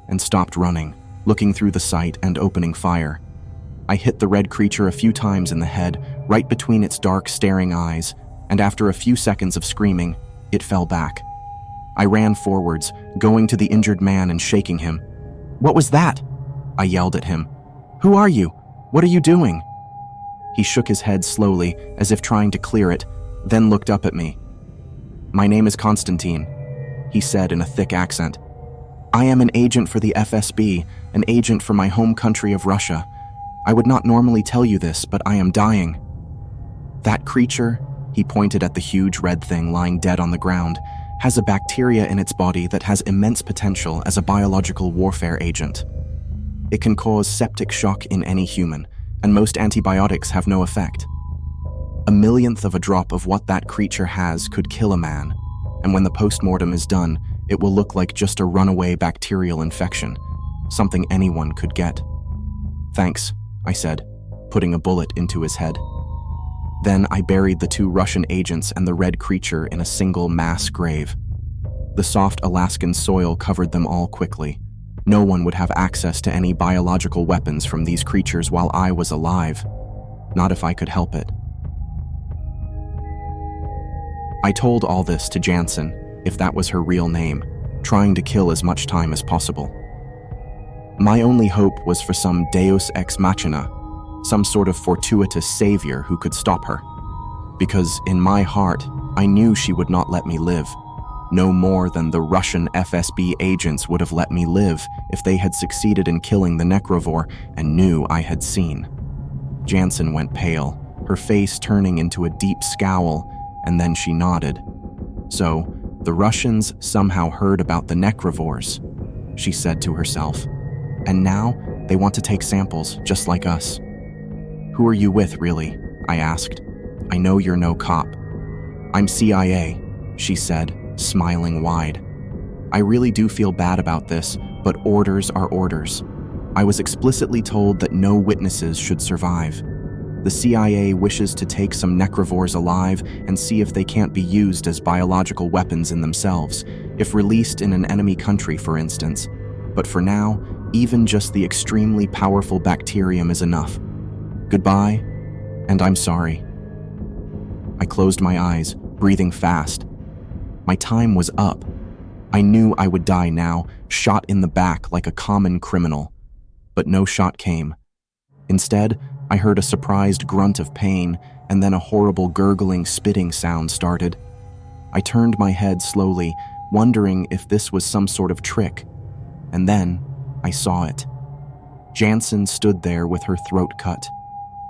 and stopped running, looking through the sight and opening fire. I hit the red creature a few times in the head, right between its dark, staring eyes, and after a few seconds of screaming, it fell back. I ran forwards, going to the injured man and shaking him. "What was that?" I yelled at him. "Who are you? What are you doing?" He shook his head slowly, as if trying to clear it, then looked up at me. "My name is Constantine," he said in a thick accent. "I am an agent for the FSB, an agent for my home country of Russia. I would not normally tell you this, but I am dying." "That creature," he pointed at the huge red thing lying dead on the ground, "has a bacteria in its body that has immense potential as a biological warfare agent. It can cause septic shock in any human, and most antibiotics have no effect. A millionth of a drop of what that creature has could kill a man, and when the postmortem is done, it will look like just a runaway bacterial infection, something anyone could get." "Thanks," I said, putting a bullet into his head. Then I buried the 2 Russian agents and the red creature in a single mass grave. The soft Alaskan soil covered them all quickly. No one would have access to any biological weapons from these creatures while I was alive. Not if I could help it. I told all this to Jansen, if that was her real name, trying to kill as much time as possible. My only hope was for some deus ex machina, some sort of fortuitous savior who could stop her. Because in my heart, I knew she would not let me live. No more than the Russian FSB agents would have let me live if they had succeeded in killing the necrovore and knew I had seen. Jansen went pale, her face turning into a deep scowl, and then she nodded. "So, the Russians somehow heard about the necrovores," she said to herself. "And now they want to take samples, just like us." "Who are you with, really?" I asked. "I know you're no cop." "I'm CIA," she said, smiling wide. "I really do feel bad about this, but orders are orders. I was explicitly told that no witnesses should survive. The CIA wishes to take some necrovores alive and see if they can't be used as biological weapons in themselves, if released in an enemy country, for instance. But for now, even just the extremely powerful bacterium is enough. Goodbye, and I'm sorry." I closed my eyes, breathing fast. My time was up. I knew I would die now, shot in the back like a common criminal. But no shot came. Instead, I heard a surprised grunt of pain, and then a horrible gurgling, spitting sound started. I turned my head slowly, wondering if this was some sort of trick. And then, I saw it. Jansen stood there with her throat cut,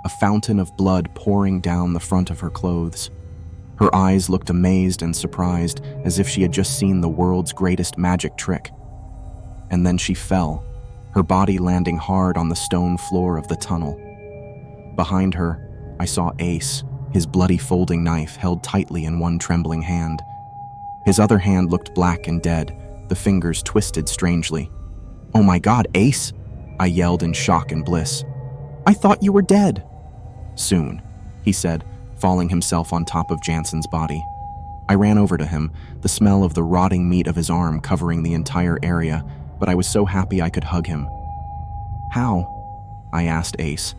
a fountain of blood pouring down the front of her clothes. Her eyes looked amazed and surprised, as if she had just seen the world's greatest magic trick. And then she fell, her body landing hard on the stone floor of the tunnel. Behind her, I saw Ace, his bloody folding knife held tightly in one trembling hand. His other hand looked black and dead, the fingers twisted strangely. "Oh my God, Ace!" I yelled in shock and bliss. "I thought you were dead." "Soon," he said, falling himself on top of Jansen's body. I ran over to him, the smell of the rotting meat of his arm covering the entire area, but I was so happy I could hug him. "How?" I asked Ace.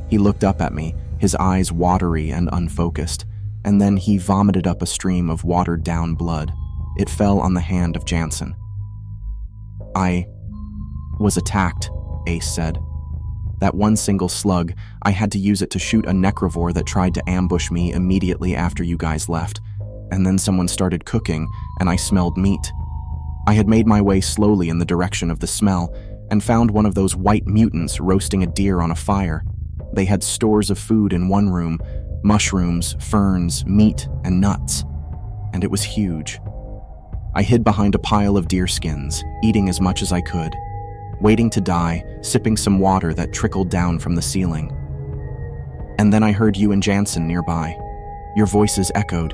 He looked up at me, his eyes watery and unfocused, and then he vomited up a stream of watered-down blood. It fell on the hand of Jansen. "I was attacked," Ace said. "That one single slug, I had to use it to shoot a necrovore that tried to ambush me immediately after you guys left, and then someone started cooking, and I smelled meat. I had made my way slowly in the direction of the smell, and found one of those white mutants roasting a deer on a fire. They had stores of food in one room, mushrooms, ferns, meat, and nuts. and it was huge. I hid behind a pile of deer skins, eating as much as I could, waiting to die, sipping some water that trickled down from the ceiling. And then I heard you and Jansen nearby. Your voices echoed.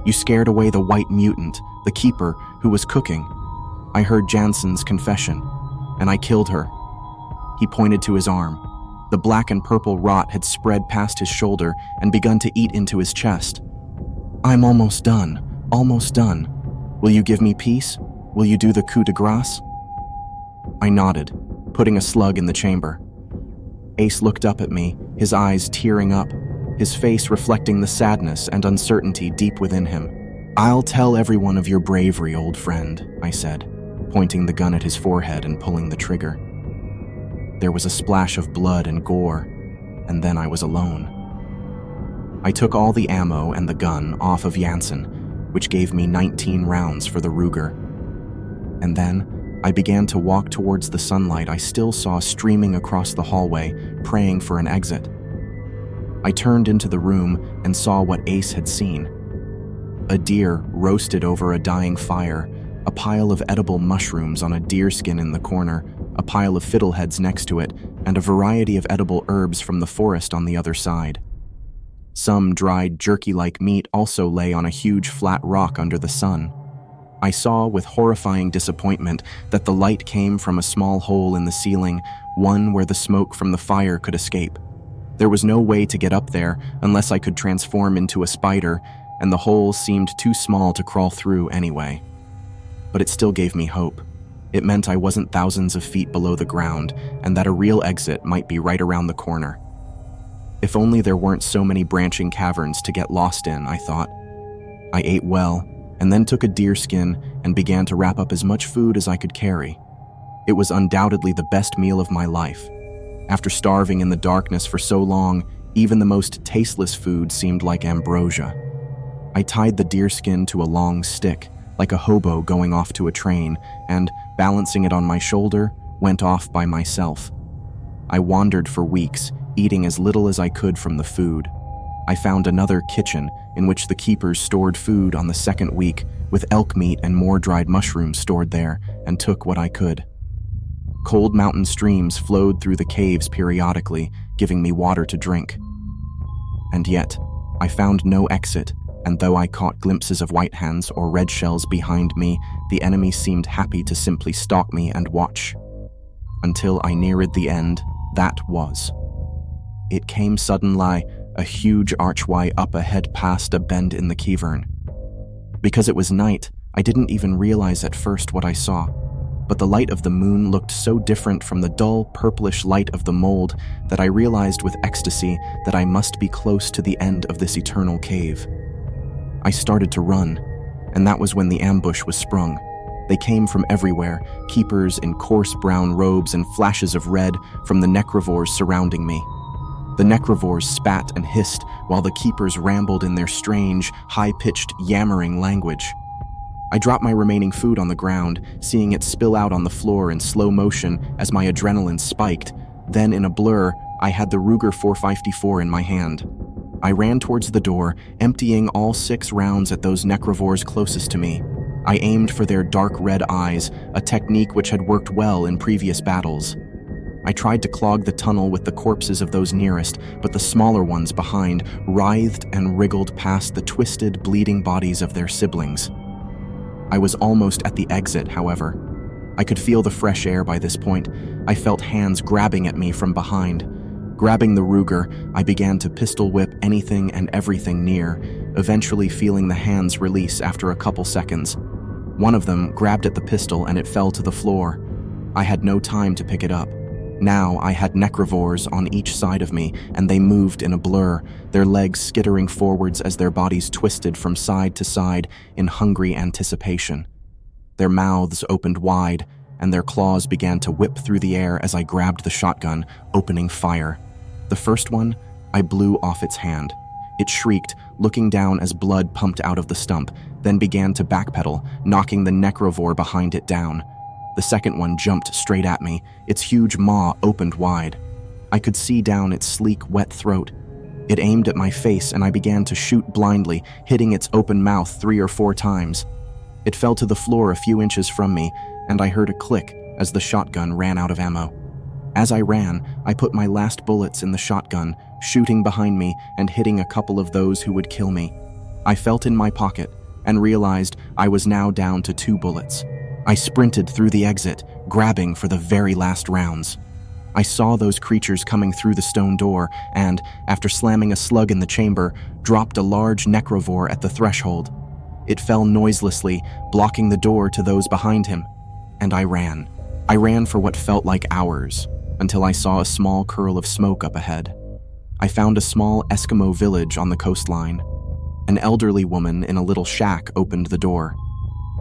You scared away the white mutant, the keeper, who was cooking. I heard Jansen's confession, and I killed her. He pointed to his arm. The black and purple rot had spread past his shoulder and begun to eat into his chest. I'm almost done, almost done. Will you give me peace? Will you do the coup de grace? I nodded, putting a slug in the chamber. Ace looked up at me, his eyes tearing up, his face reflecting the sadness and uncertainty deep within him. I'll tell everyone of your bravery, old friend, I said, pointing the gun at his forehead and pulling the trigger. There was a splash of blood and gore, and then I was alone. I took all the ammo and the gun off of Jansen, which gave me 19 rounds for the Ruger. And then I began to walk towards the sunlight I still saw streaming across the hallway, praying for an exit. I turned into the room and saw what Ace had seen. A deer roasted over a dying fire, a pile of edible mushrooms on a deerskin in the corner, a pile of fiddleheads next to it, and a variety of edible herbs from the forest on the other side. Some dried jerky-like meat also lay on a huge flat rock under the sun. I saw with horrifying disappointment that the light came from a small hole in the ceiling, one where the smoke from the fire could escape. There was no way to get up there unless I could transform into a spider, and the hole seemed too small to crawl through anyway. But it still gave me hope. It meant I wasn't thousands of feet below the ground, and that a real exit might be right around the corner. If only there weren't so many branching caverns to get lost in, I thought. I ate well, and then took a deerskin and began to wrap up as much food as I could carry. It was undoubtedly the best meal of my life. After starving in the darkness for so long, even the most tasteless food seemed like ambrosia. I tied the deerskin to a long stick, like a hobo going off to a train, and, balancing it on my shoulder, went off by myself. I wandered for weeks, eating as little as I could from the food. I found another kitchen in which the keepers stored food on the second week, with elk meat and more dried mushrooms stored there, and took what I could. Cold mountain streams flowed through the caves periodically, giving me water to drink. And yet, I found no exit, and though I caught glimpses of white hands or red shells behind me, the enemy seemed happy to simply stalk me and watch. Until I neared the end, that was. It came suddenly, a huge archway up ahead past a bend in the cavern. Because it was night, I didn't even realize at first what I saw, but the light of the moon looked so different from the dull, purplish light of the mold that I realized with ecstasy that I must be close to the end of this eternal cave. I started to run, and that was when the ambush was sprung. They came from everywhere, keepers in coarse brown robes and flashes of red from the necrovores surrounding me. The necrovores spat and hissed while the keepers rambled in their strange, high-pitched, yammering language. I dropped my remaining food on the ground, seeing it spill out on the floor in slow motion as my adrenaline spiked. Then, in a blur, I had the Ruger 454 in my hand. I ran towards the door, emptying all 6 rounds at those necrovores closest to me. I aimed for their dark red eyes, a technique which had worked well in previous battles. I tried to clog the tunnel with the corpses of those nearest, but the smaller ones behind writhed and wriggled past the twisted, bleeding bodies of their siblings. I was almost at the exit, however. I could feel the fresh air by this point. I felt hands grabbing at me from behind. Grabbing the Ruger, I began to pistol whip anything and everything near, eventually feeling the hands release after a couple seconds. One of them grabbed at the pistol and it fell to the floor. I had no time to pick it up. Now I had necrovores on each side of me, and they moved in a blur, their legs skittering forwards as their bodies twisted from side to side in hungry anticipation. Their mouths opened wide, and their claws began to whip through the air as I grabbed the shotgun, opening fire. The first one, I blew off its hand. It shrieked, looking down as blood pumped out of the stump, then began to backpedal, knocking the necrovore behind it down. The second one jumped straight at me, its huge maw opened wide. I could see down its sleek, wet throat. It aimed at my face and I began to shoot blindly, hitting its open mouth 3 or 4 times. It fell to the floor a few inches from me, and I heard a click as the shotgun ran out of ammo. As I ran, I put my last bullets in the shotgun, shooting behind me and hitting a couple of those who would kill me. I felt in my pocket and realized I was now down to 2 bullets. I sprinted through the exit, grabbing for the very last rounds. I saw those creatures coming through the stone door and, after slamming a slug in the chamber, dropped a large necrovore at the threshold. It fell noiselessly, blocking the door to those behind him, and I ran. I ran for what felt like hours, until I saw a small curl of smoke up ahead. I found a small Eskimo village on the coastline. An elderly woman in a little shack opened the door.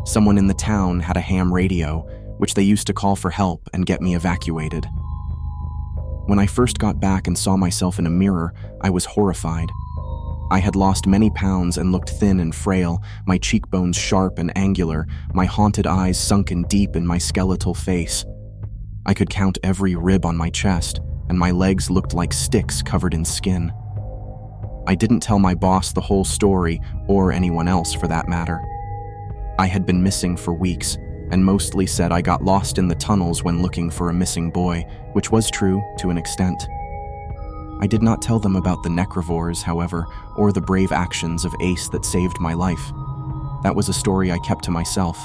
Someone in the town had a ham radio, which they used to call for help and get me evacuated. When I first got back and saw myself in a mirror, I was horrified. I had lost many pounds and looked thin and frail, my cheekbones sharp and angular, my haunted eyes sunken deep in my skeletal face. I could count every rib on my chest, and my legs looked like sticks covered in skin. I didn't tell my boss the whole story, or anyone else for that matter. I had been missing for weeks, and mostly said I got lost in the tunnels when looking for a missing boy, which was true to an extent. I did not tell them about the necrovores, however, or the brave actions of Ace that saved my life. That was a story I kept to myself,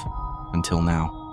until now.